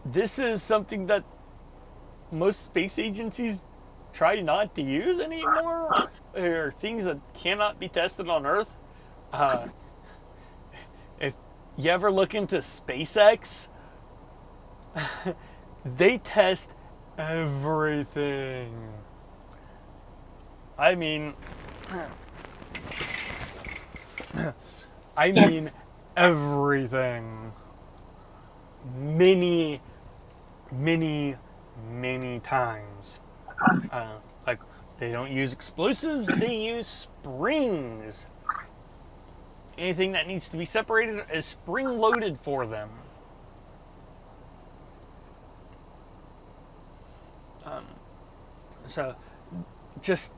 this is something that most space agencies try not to use anymore, or things that cannot be tested on Earth. If you ever look into SpaceX, they test everything. I mean everything. Many times. Like, they don't use explosives, they use springs. Anything that needs to be separated is spring-loaded for them. So, just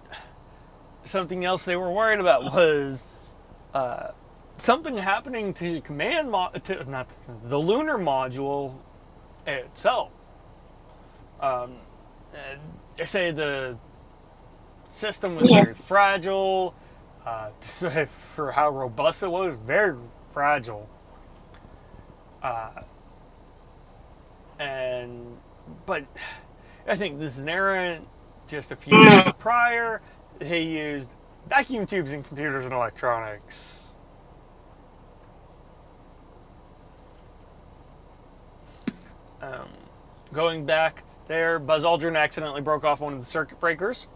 something else they were worried about was something happening to not the lunar module itself. They say the system was very fragile. For how robust it was, very fragile. But I think this is an era just a few years prior. They used vacuum tubes in computers and electronics. Going back there, Buzz Aldrin accidentally broke off one of the circuit breakers.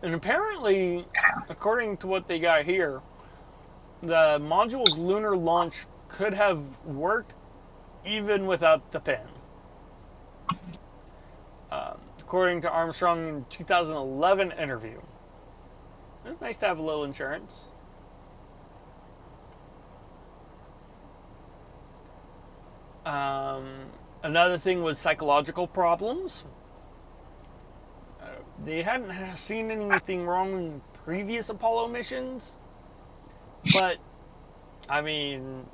And apparently, according to what they got here, the module's lunar launch could have worked even without the pin. According to Armstrong in 2011 interview. It's nice to have a little insurance. Another thing was psychological problems. They hadn't seen anything wrong in previous Apollo missions, but I mean,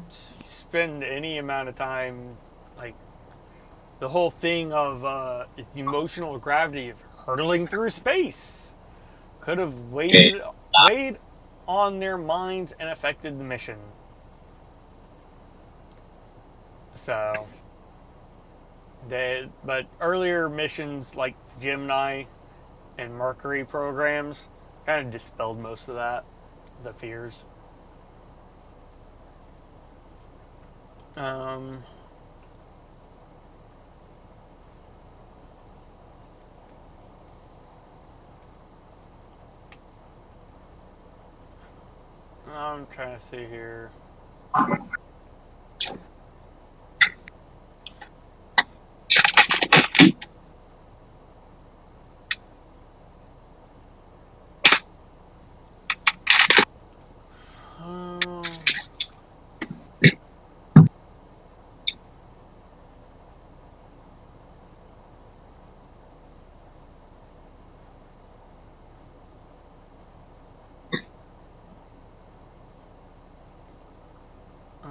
spend any amount of time, like the whole thing of the emotional gravity of hurtling through space could have weighed on their minds and affected the mission. So, but earlier missions like the Gemini and Mercury programs kind of dispelled most of that, the fears. I'm trying to see here.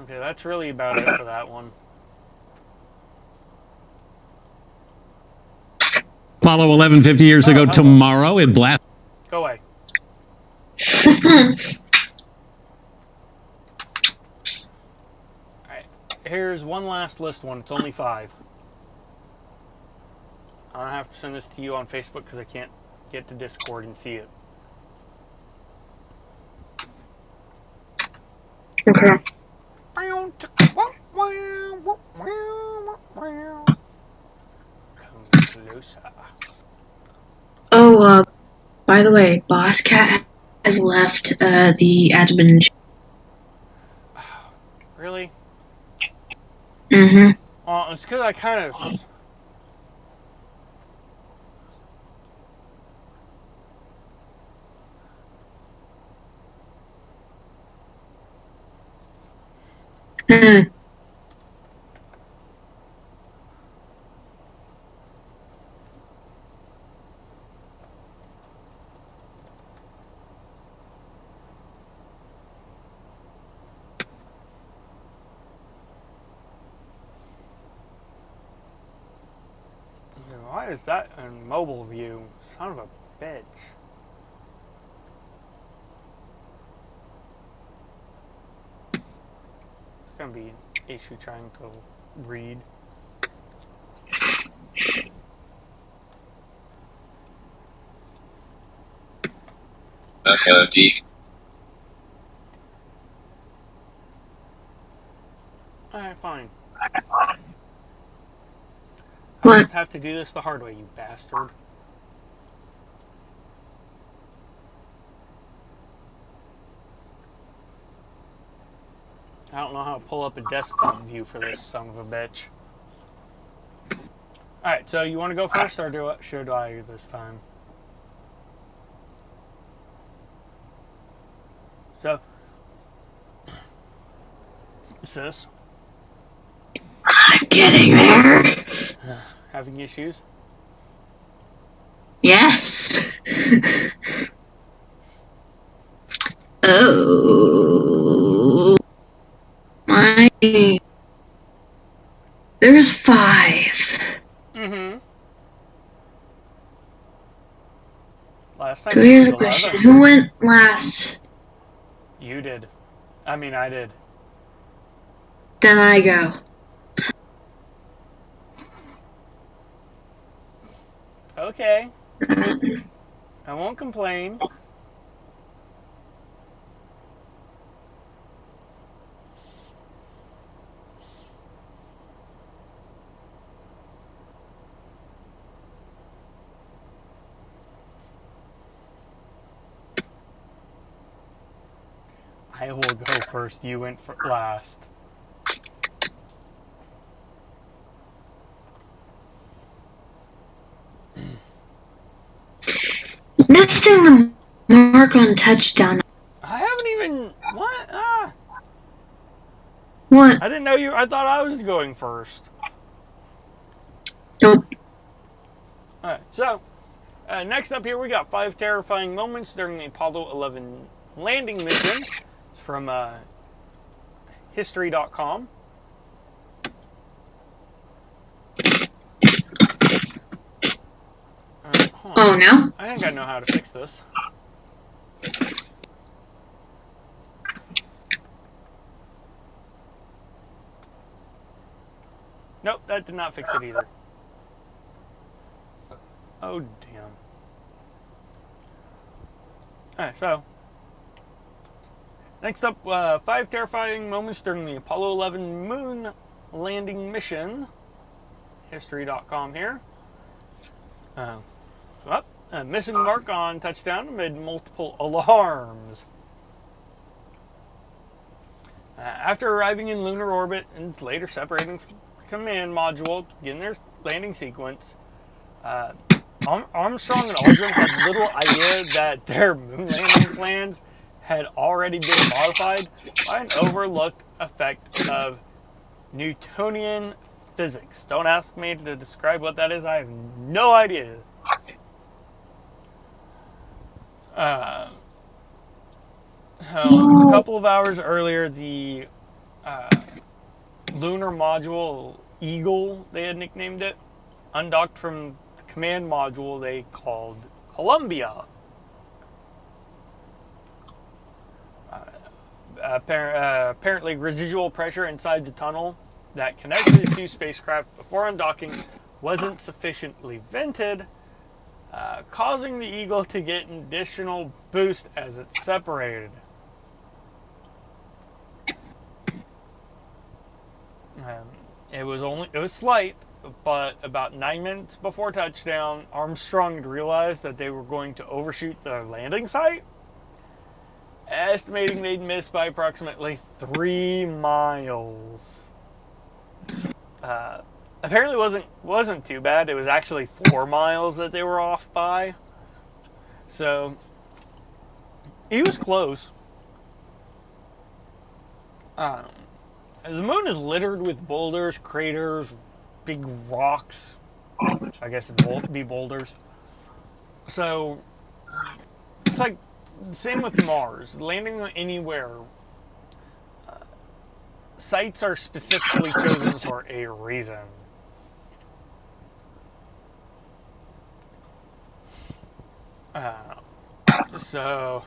Okay, that's really about it for that one. Apollo 11, 50 years ago tomorrow, it blasted. Go away. Alright, here's one last list one. It's only 5. I don't have to send this to you on Facebook because I can't get to Discord and see it. Okay. Come closer. Oh, by the way, Boss Cat has left the admin. Really? Mm-hmm. It's because I kind of... Why is that in mobile view? Son of a bitch. It's gonna be an issue trying to read. Alright, fine. What? I just have to do this the hard way, you bastard. I don't know how to pull up a desktop view for this son of a bitch. All right, so you want to go first, or should I this time? So, sis, I'm getting there. having issues? Yes. Oh. My. There's 5. Mm-hmm. Last time So it here's was a question. 11. Who went last? You did. I mean, I did. Then I go. Okay. I won't complain. I will go first. You went last. Missing the mark on touchdown. I haven't even. What? What? I didn't know you. I thought I was going first. Nope. Alright, so. Next up here, we got 5 terrifying moments during the Apollo 11 landing mission. It's from history.com. Oh, no? I think I know how to fix this. Nope, that did not fix it either. Oh, damn. Alright, so. Next up, 5 terrifying moments during the Apollo 11 moon landing mission. History.com here. Missing mark on touchdown amid multiple alarms. After arriving in lunar orbit and later separating from the command module to begin their landing sequence, Armstrong and Aldrin had little idea that their moon landing plans had already been modified by an overlooked effect of Newtonian physics. Don't ask me to describe what that is. I have no idea. So a couple of hours earlier, the lunar module Eagle, they had nicknamed it, undocked from the command module they called Columbia. Apparently, residual pressure inside the tunnel that connected the two spacecraft before undocking wasn't sufficiently vented, causing the Eagle to get an additional boost as it separated. It was slight, but about 9 minutes before touchdown, Armstrong had realized that they were going to overshoot the landing site, estimating they'd miss by approximately 3 miles. Apparently wasn't too bad. It was actually 4 miles that they were off by. So he was close. The moon is littered with boulders, craters, big rocks. I guess it'd be boulders. So it's like same with Mars. Landing anywhere, sites are specifically chosen for a reason. So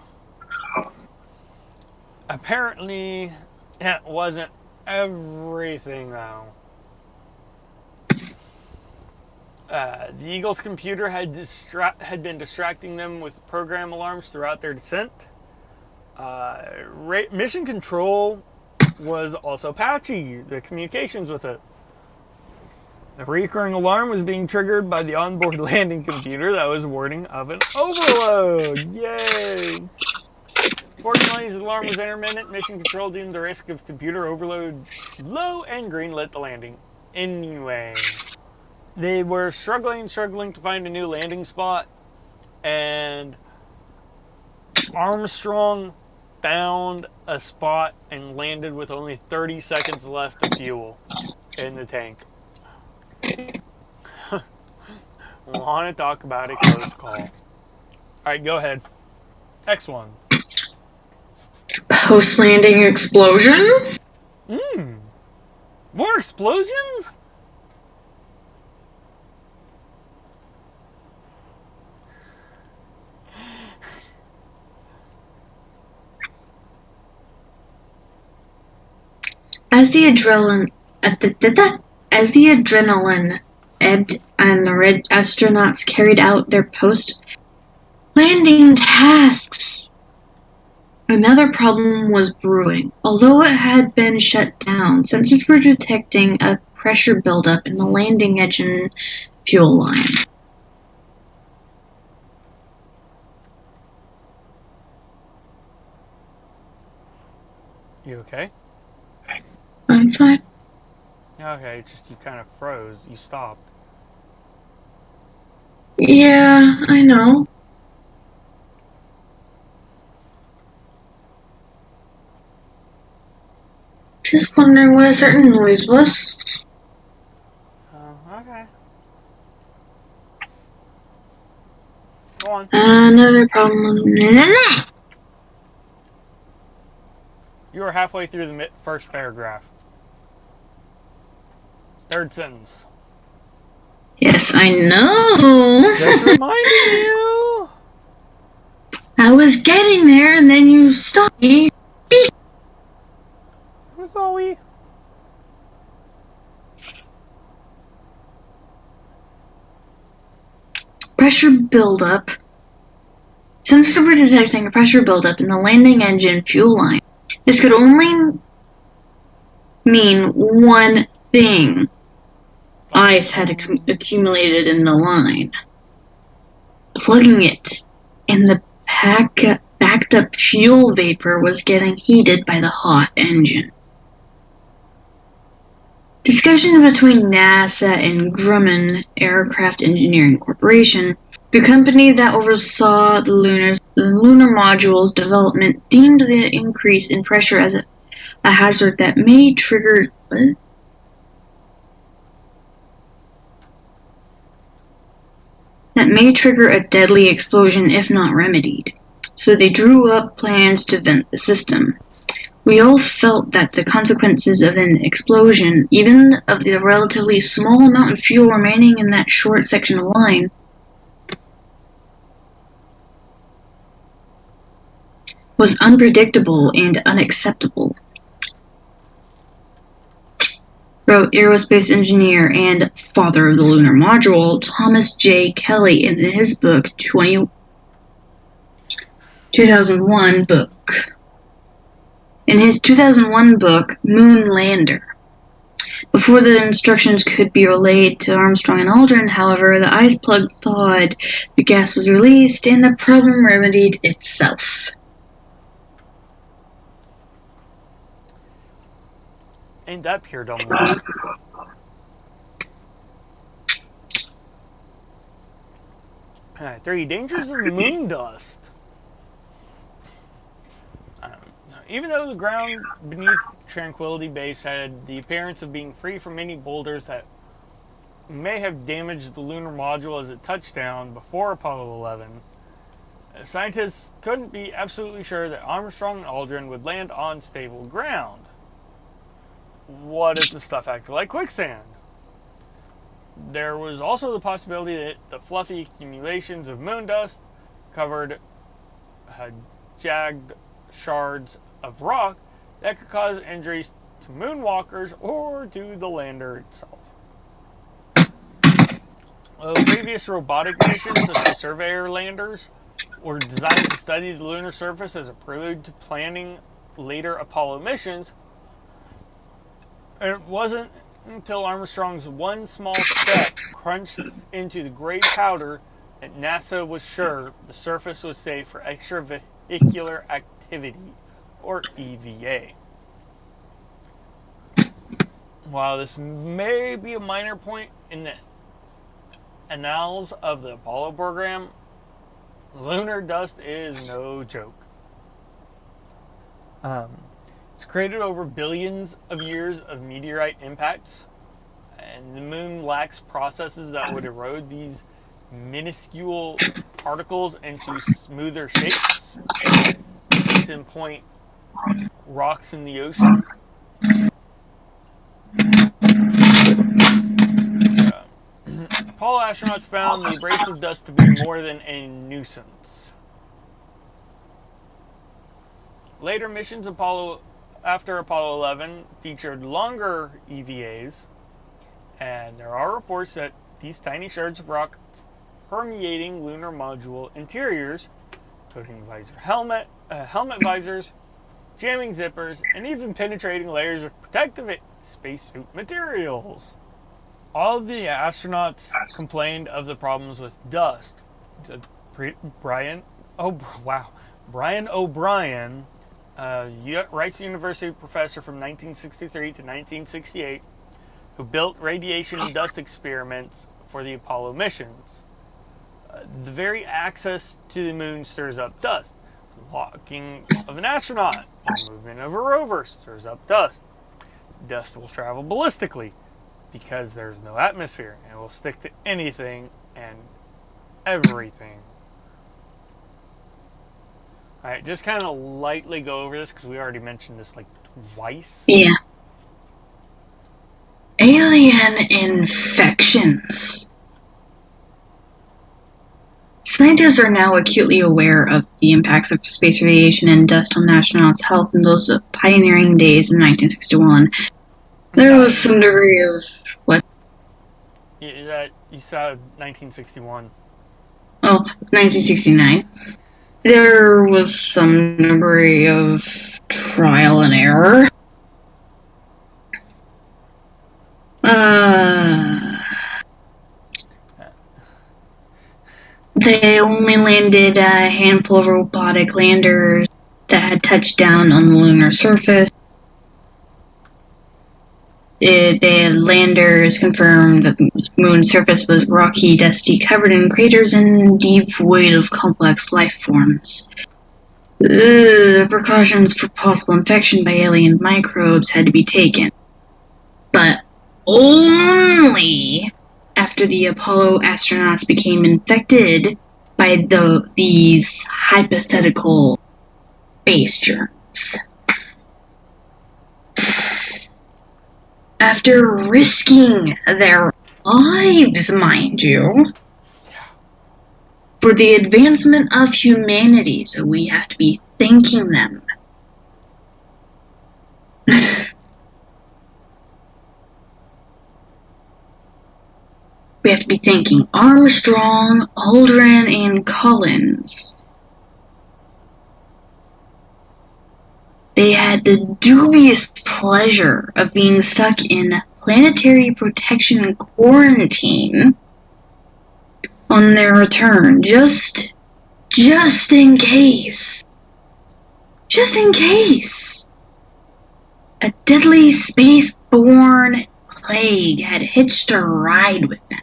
apparently it wasn't everything though. The Eagle's computer had been distracting them with program alarms throughout their descent. Mission control was also patchy, the communications with it. A recurring alarm was being triggered by the onboard landing computer that was warning of an overload. Yay! Fortunately, as the alarm was intermittent, mission control deemed the risk of computer overload low and greenlit the landing anyway. They were struggling to find a new landing spot, and Armstrong found a spot and landed with only 30 seconds left of fuel in the tank. Want to talk about a close call. All right, go ahead. Next one. Post-landing explosion? More explosions? As the adrenaline ebbed and the red astronauts carried out their post-landing tasks, another problem was brewing. Although it had been shut down, sensors were detecting a pressure buildup in the landing engine fuel line. You okay? I'm fine. Okay, it's just you kind of froze. You stopped. Yeah, I know. Just wondering what a certain noise was. Oh, okay. Go on. Another problem. You were halfway through the first paragraph. Third sentence. Yes, I know. Just reminding you. I was getting there, and then you stopped me. Who's Zoe? Pressure buildup. Sensors were detecting a pressure buildup in the landing engine fuel line. This could only mean one thing. Ice had accumulated in the line. Plugging it, and the backed up fuel vapor was getting heated by the hot engine. Discussion between NASA and Grumman Aircraft Engineering Corporation, the company that oversaw the lunar module's development, deemed the increase in pressure as a hazard that may trigger a deadly explosion if not remedied. So they drew up plans to vent the system. We all felt that the consequences of an explosion, even of the relatively small amount of fuel remaining in that short section of line, was unpredictable and unacceptable, wrote aerospace engineer and father of the lunar module Thomas J. Kelly in his book 2001 book. In his 2001 book, Moon Lander. Before the instructions could be relayed to Armstrong and Aldrin, however, the ice plug thawed, the gas was released, and the problem remedied itself. Ain't that pure dumb luck? Alright, 3. Dangers of moon dust. Even though the ground beneath Tranquility Base had the appearance of being free from any boulders that may have damaged the lunar module as it touched down before Apollo 11, scientists couldn't be absolutely sure that Armstrong and Aldrin would land on stable ground. What if the stuff acted like quicksand? There was also the possibility that the fluffy accumulations of moon dust covered jagged shards of rock that could cause injuries to moonwalkers or to the lander itself. Previous robotic missions, such as Surveyor landers, were designed to study the lunar surface as a prelude to planning later Apollo missions. And it wasn't until Armstrong's one small step crunched into the gray powder that NASA was sure the surface was safe for extravehicular activity, or EVA. While this may be a minor point in the annals of the Apollo program, lunar dust is no joke. It's created over billions of years of meteorite impacts, and the moon lacks processes that would erode these minuscule particles into smoother shapes. Case in point, rocks in the ocean. Apollo astronauts found the abrasive dust to be more than a nuisance. Later missions after Apollo 11 featured longer EVAs, and there are reports that these tiny shards of rock permeating lunar module interiors, coating helmet visors, jamming zippers, and even penetrating layers of protective spacesuit materials. All of the astronauts complained of the problems with dust. Brian O'Brien, Rice University professor from 1963 to 1968, who built radiation and dust experiments for the Apollo missions. The very access to the moon stirs up dust. Walking of an astronaut, the movement of a rover stirs up dust. Dust will travel ballistically because there's no atmosphere, and it will stick to anything and everything. Alright, just kind of lightly go over this because we already mentioned this like twice. Yeah. Alien infections. Scientists are now acutely aware of the impacts of space radiation and dust on astronauts' health in those pioneering days in 1961. There was some degree of... What? You said 1961. Oh, 1969. There was some degree of trial and error. They only landed a handful of robotic landers that had touched down on the lunar surface. The landers confirmed that the moon's surface was rocky, dusty, covered in craters, and devoid of complex life forms. Precautions for possible infection by alien microbes had to be taken. But only after the Apollo astronauts became infected by these hypothetical space germs. After risking their lives, mind you, for the advancement of humanity, so we have to be thanking them. We have to be thanking Armstrong, Aldrin, and Collins. They had the dubious pleasure of being stuck in planetary protection quarantine on their return, just in case. Just in case. A deadly space-borne plague had hitched a ride with them.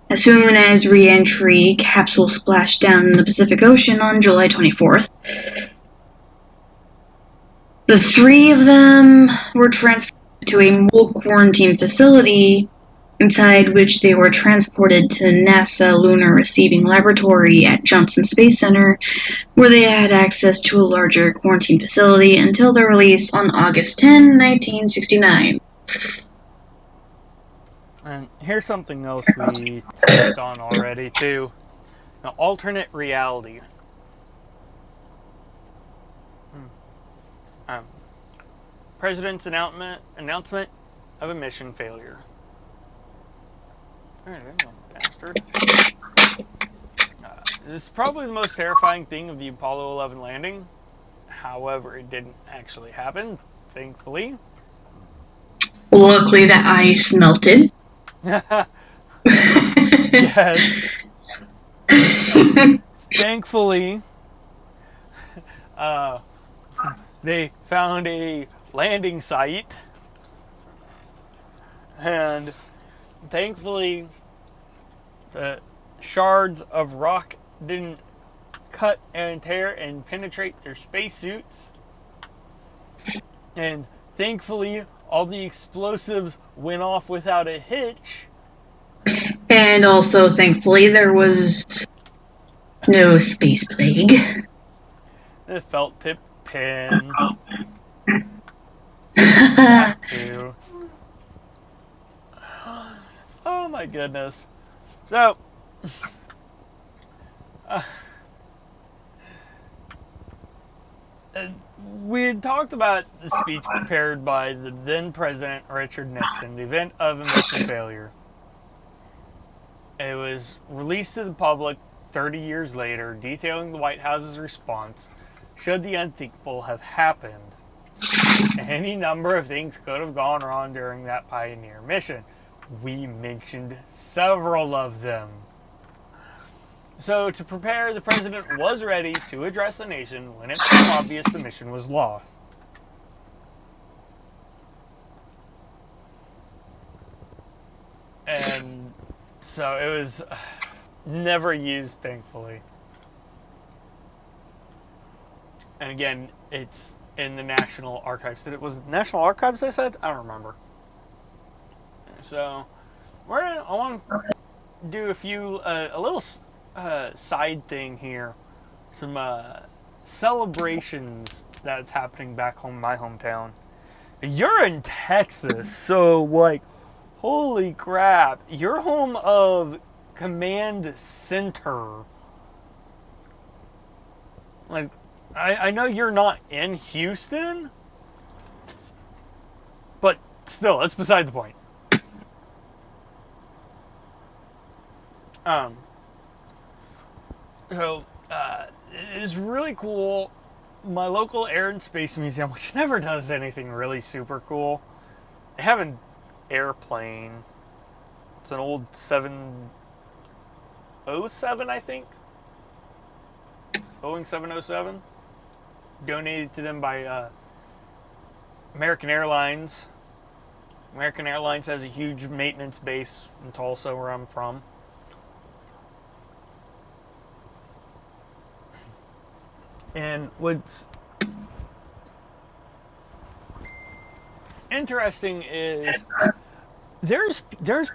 As soon as re-entry capsule splashed down in the Pacific Ocean on July 24th, the three of them were transferred to a mobile quarantine facility, inside which they were transported to NASA Lunar Receiving Laboratory at Johnson Space Center, where they had access to a larger quarantine facility until their release on August 10, 1969. And here's something else we touched on already, too. An alternate reality. President's announcement of a mission failure. Bastard. This is probably the most terrifying thing of the Apollo 11 landing. However, it didn't actually happen, thankfully. Luckily, the ice melted. Yes. Thankfully, they found a landing site, and thankfully, the shards of rock didn't cut and tear and penetrate their spacesuits. And thankfully, all the explosives went off without a hitch. And also, thankfully, there was no space plague. The felt tip pen. That too. Oh my goodness. So, we had talked about the speech prepared by the then President Richard Nixon, the event of a mission failure. It was released to the public 30 years later, detailing the White House's response should the unthinkable have happened. Any number of things could have gone wrong during that pioneer mission. We mentioned several of them. So, to prepare, the president was ready to address the nation when it became obvious the mission was lost. And so it was never used, thankfully. And again, it's in the National Archives. Was it National Archives I said? I don't remember. So, I want to do a little side thing here. Some celebrations that's happening back home, my hometown. You're in Texas, so like, holy crap. You're home of Command Center. Like, I know you're not in Houston, but still, that's beside the point. So, it's really cool. My local Air and Space Museum, which never does anything really super cool, they have an airplane. It's an old 707, I think. Boeing 707. Donated to them by American Airlines. American Airlines has a huge maintenance base in Tulsa, where I'm from. And what's interesting is there's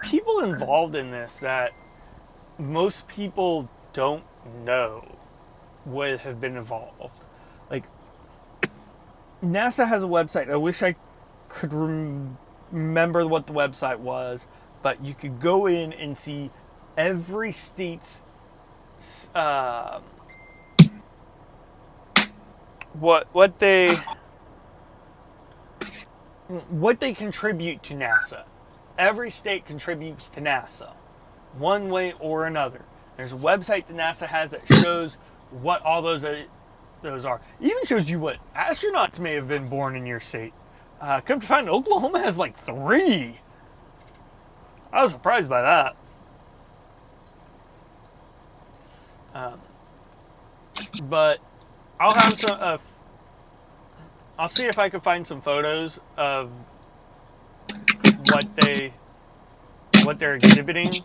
people involved in this that most people don't know would have been involved. Like, NASA has a website. I wish I could remember what the website was, but you could go in and see every state's what they contribute to NASA. Every state contributes to NASA, one way or another. There's a website that NASA has that shows what all those are. It even shows you what astronauts may have been born in your state. Come to find, Oklahoma has like 3. I was surprised by that. But I'll have some. I'll see if I can find some photos of what they're exhibiting.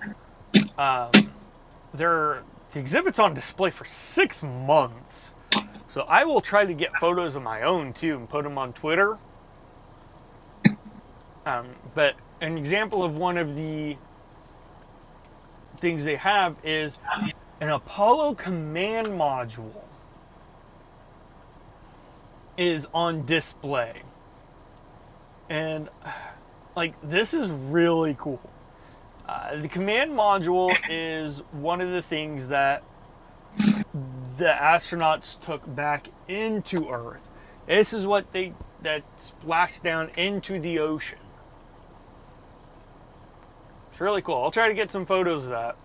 The exhibit's on display for 6 months, so I will try to get photos of my own too and put them on Twitter. But an example of one of the things they have is an Apollo command module is on display. And like, this is really cool. The command module is one of the things that the astronauts took back into Earth. This is what that splashed down into the ocean. It's really cool. I'll try to get some photos of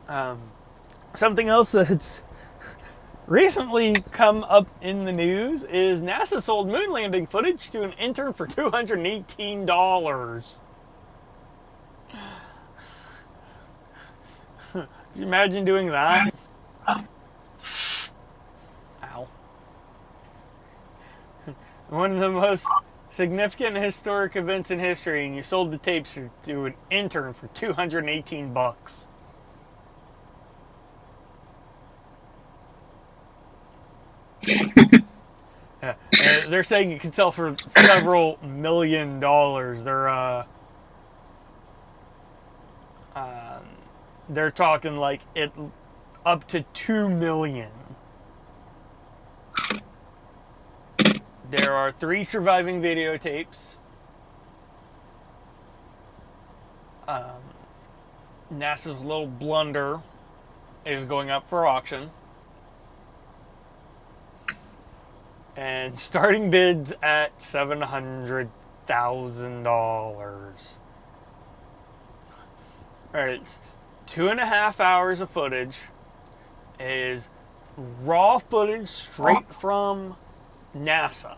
that. Something else that's recently come up in the news is NASA sold moon landing footage to an intern for $218. Can you imagine doing that? Ow. One of the most significant historic events in history, and you sold the tapes to an intern for $218. Yeah. And they're saying you can sell for several $1,000,000. They're talking like it up to $2 million. There are 3 surviving videotapes. NASA's little blunder is going up for auction. And starting bids at $700,000. Alright, it's 2.5 hours of footage. It is raw footage straight from NASA.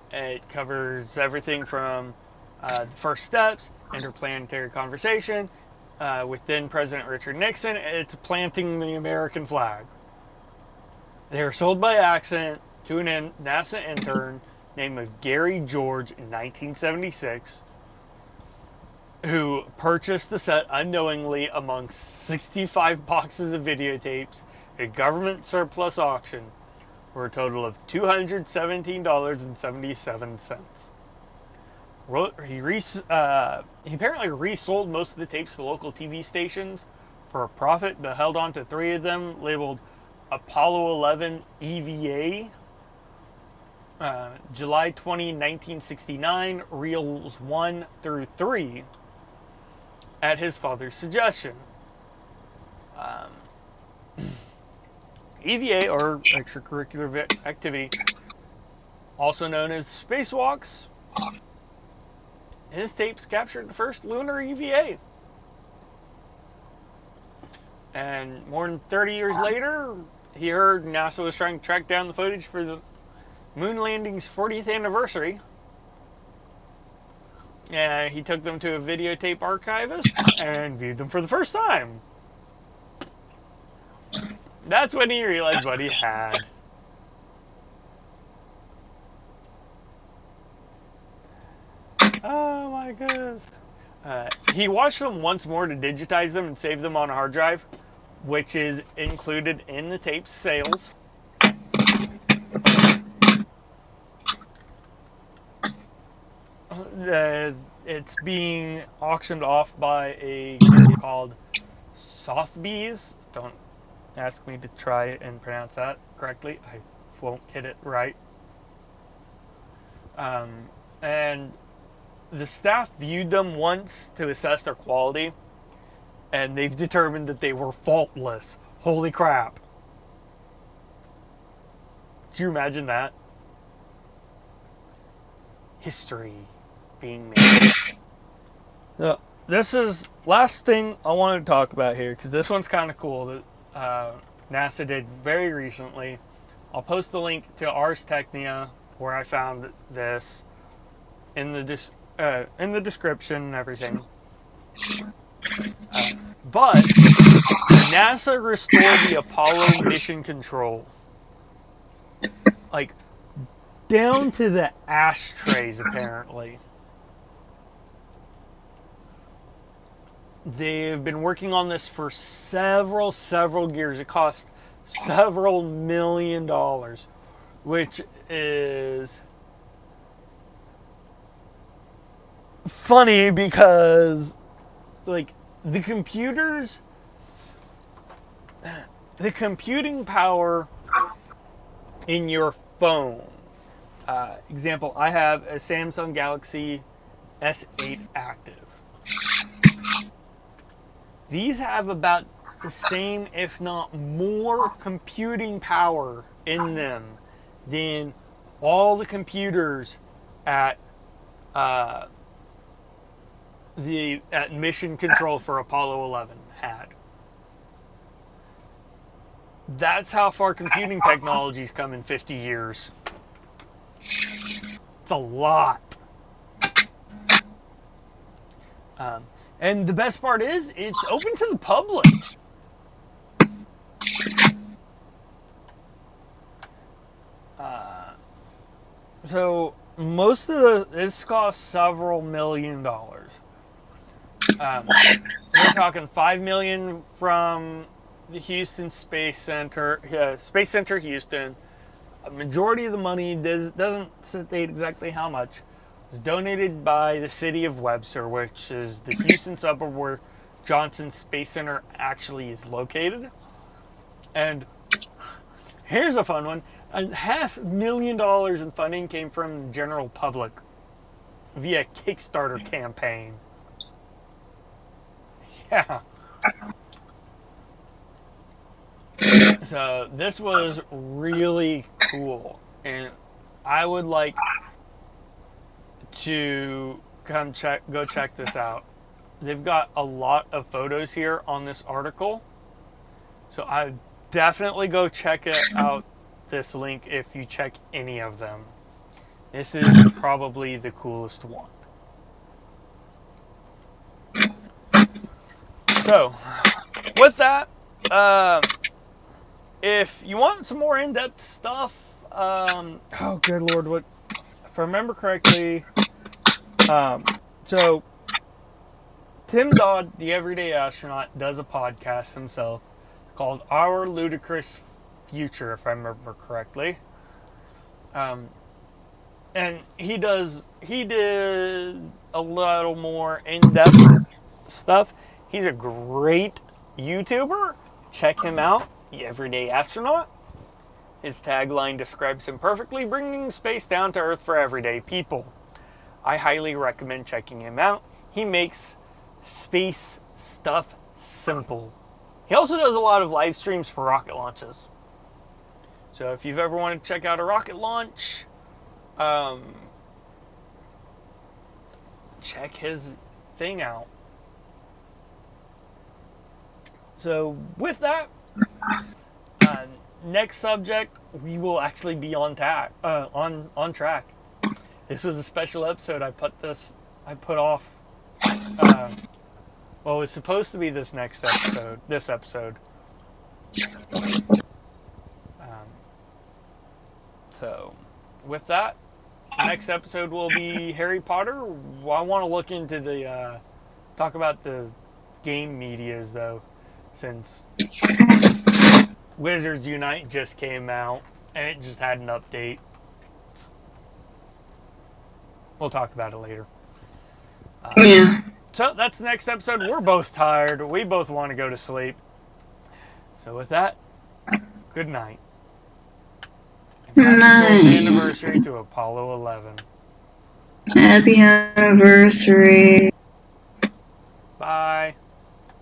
It covers everything from the first steps, interplanetary conversation, with then President Richard Nixon. It's planting the American flag. They were sold by accident to an NASA intern named Gary George in 1976, who purchased the set unknowingly among 65 boxes of videotapes at a government surplus auction for a total of $217.77. He apparently resold most of the tapes to local TV stations for a profit, but held on to 3 of them labeled Apollo 11 EVA, July 20, 1969, reels 1 through 3, at his father's suggestion. EVA, or extracurricular activity, also known as spacewalks, his tapes captured the first lunar EVA. And more than 30 years later, he heard NASA was trying to track down the footage for the moon landing's 40th anniversary. And he took them to a videotape archivist and viewed them for the first time. That's when he realized what he had. Oh my goodness. He watched them once more to digitize them and save them on a hard drive, which is included in the tape's sales. It's being auctioned off by a group called Sotheby's. Don't ask me to try and pronounce that correctly. I won't get it right. And the staff viewed them once to assess their quality, and they've determined that they were faultless. Holy crap. Do you imagine that? History being made. So, this is last thing I wanted to talk about here, because this one's kind of cool that NASA did very recently. I'll post the link to Ars Technica, where I found this, in the description and everything. But NASA restored the Apollo mission control, like down to the ashtrays. Apparently, they've been working on this for several years. It cost several $1 million, which is funny because, like, the computing power in your phone. Example, I have a Samsung Galaxy S8 active. These have about the same, if not more, computing power in them than all the computers at mission control for Apollo 11 had. That's how far computing technology's come in 50 years. It's a lot. And the best part is, it's open to the public. So most of this cost several $1 million. We're talking $5 million from the Houston Space Center, Space Center Houston. A majority of the money doesn't state exactly how much. Was donated by the city of Webster, which is the Houston suburb where Johnson Space Center actually is located. And here's a fun one. $500,000 in funding came from the general public via Kickstarter campaign. Yeah. So this was really cool, and I would like to go check this out. They've got a lot of photos here on this article, so I definitely go check it out. This link if you check any of them. This is probably the coolest one. So, with that, if you want some more in-depth stuff, oh good lord, what if I remember correctly? So Tim Dodd, the Everyday Astronaut, does a podcast himself called Our Ludicrous Future, if I remember correctly. And he did a little more in-depth stuff. He's a great YouTuber. Check him out, the Everyday Astronaut. His tagline describes him perfectly, bringing space down to Earth for everyday people. I highly recommend checking him out. He makes space stuff simple. He also does a lot of live streams for rocket launches. So if you've ever wanted to check out a rocket launch, check his thing out. So with that, next subject, we will actually be on track. This was a special episode. I put off. Well, it was supposed to be this episode. So, with that, next episode will be Harry Potter. I want to look into talk about the game medias though, since Wizards Unite just came out and it just had an update. We'll talk about it later. Yeah. So that's the next episode. We're both tired. We both want to go to sleep. So with that, good night. And happy 4th anniversary to Apollo 11. Happy anniversary.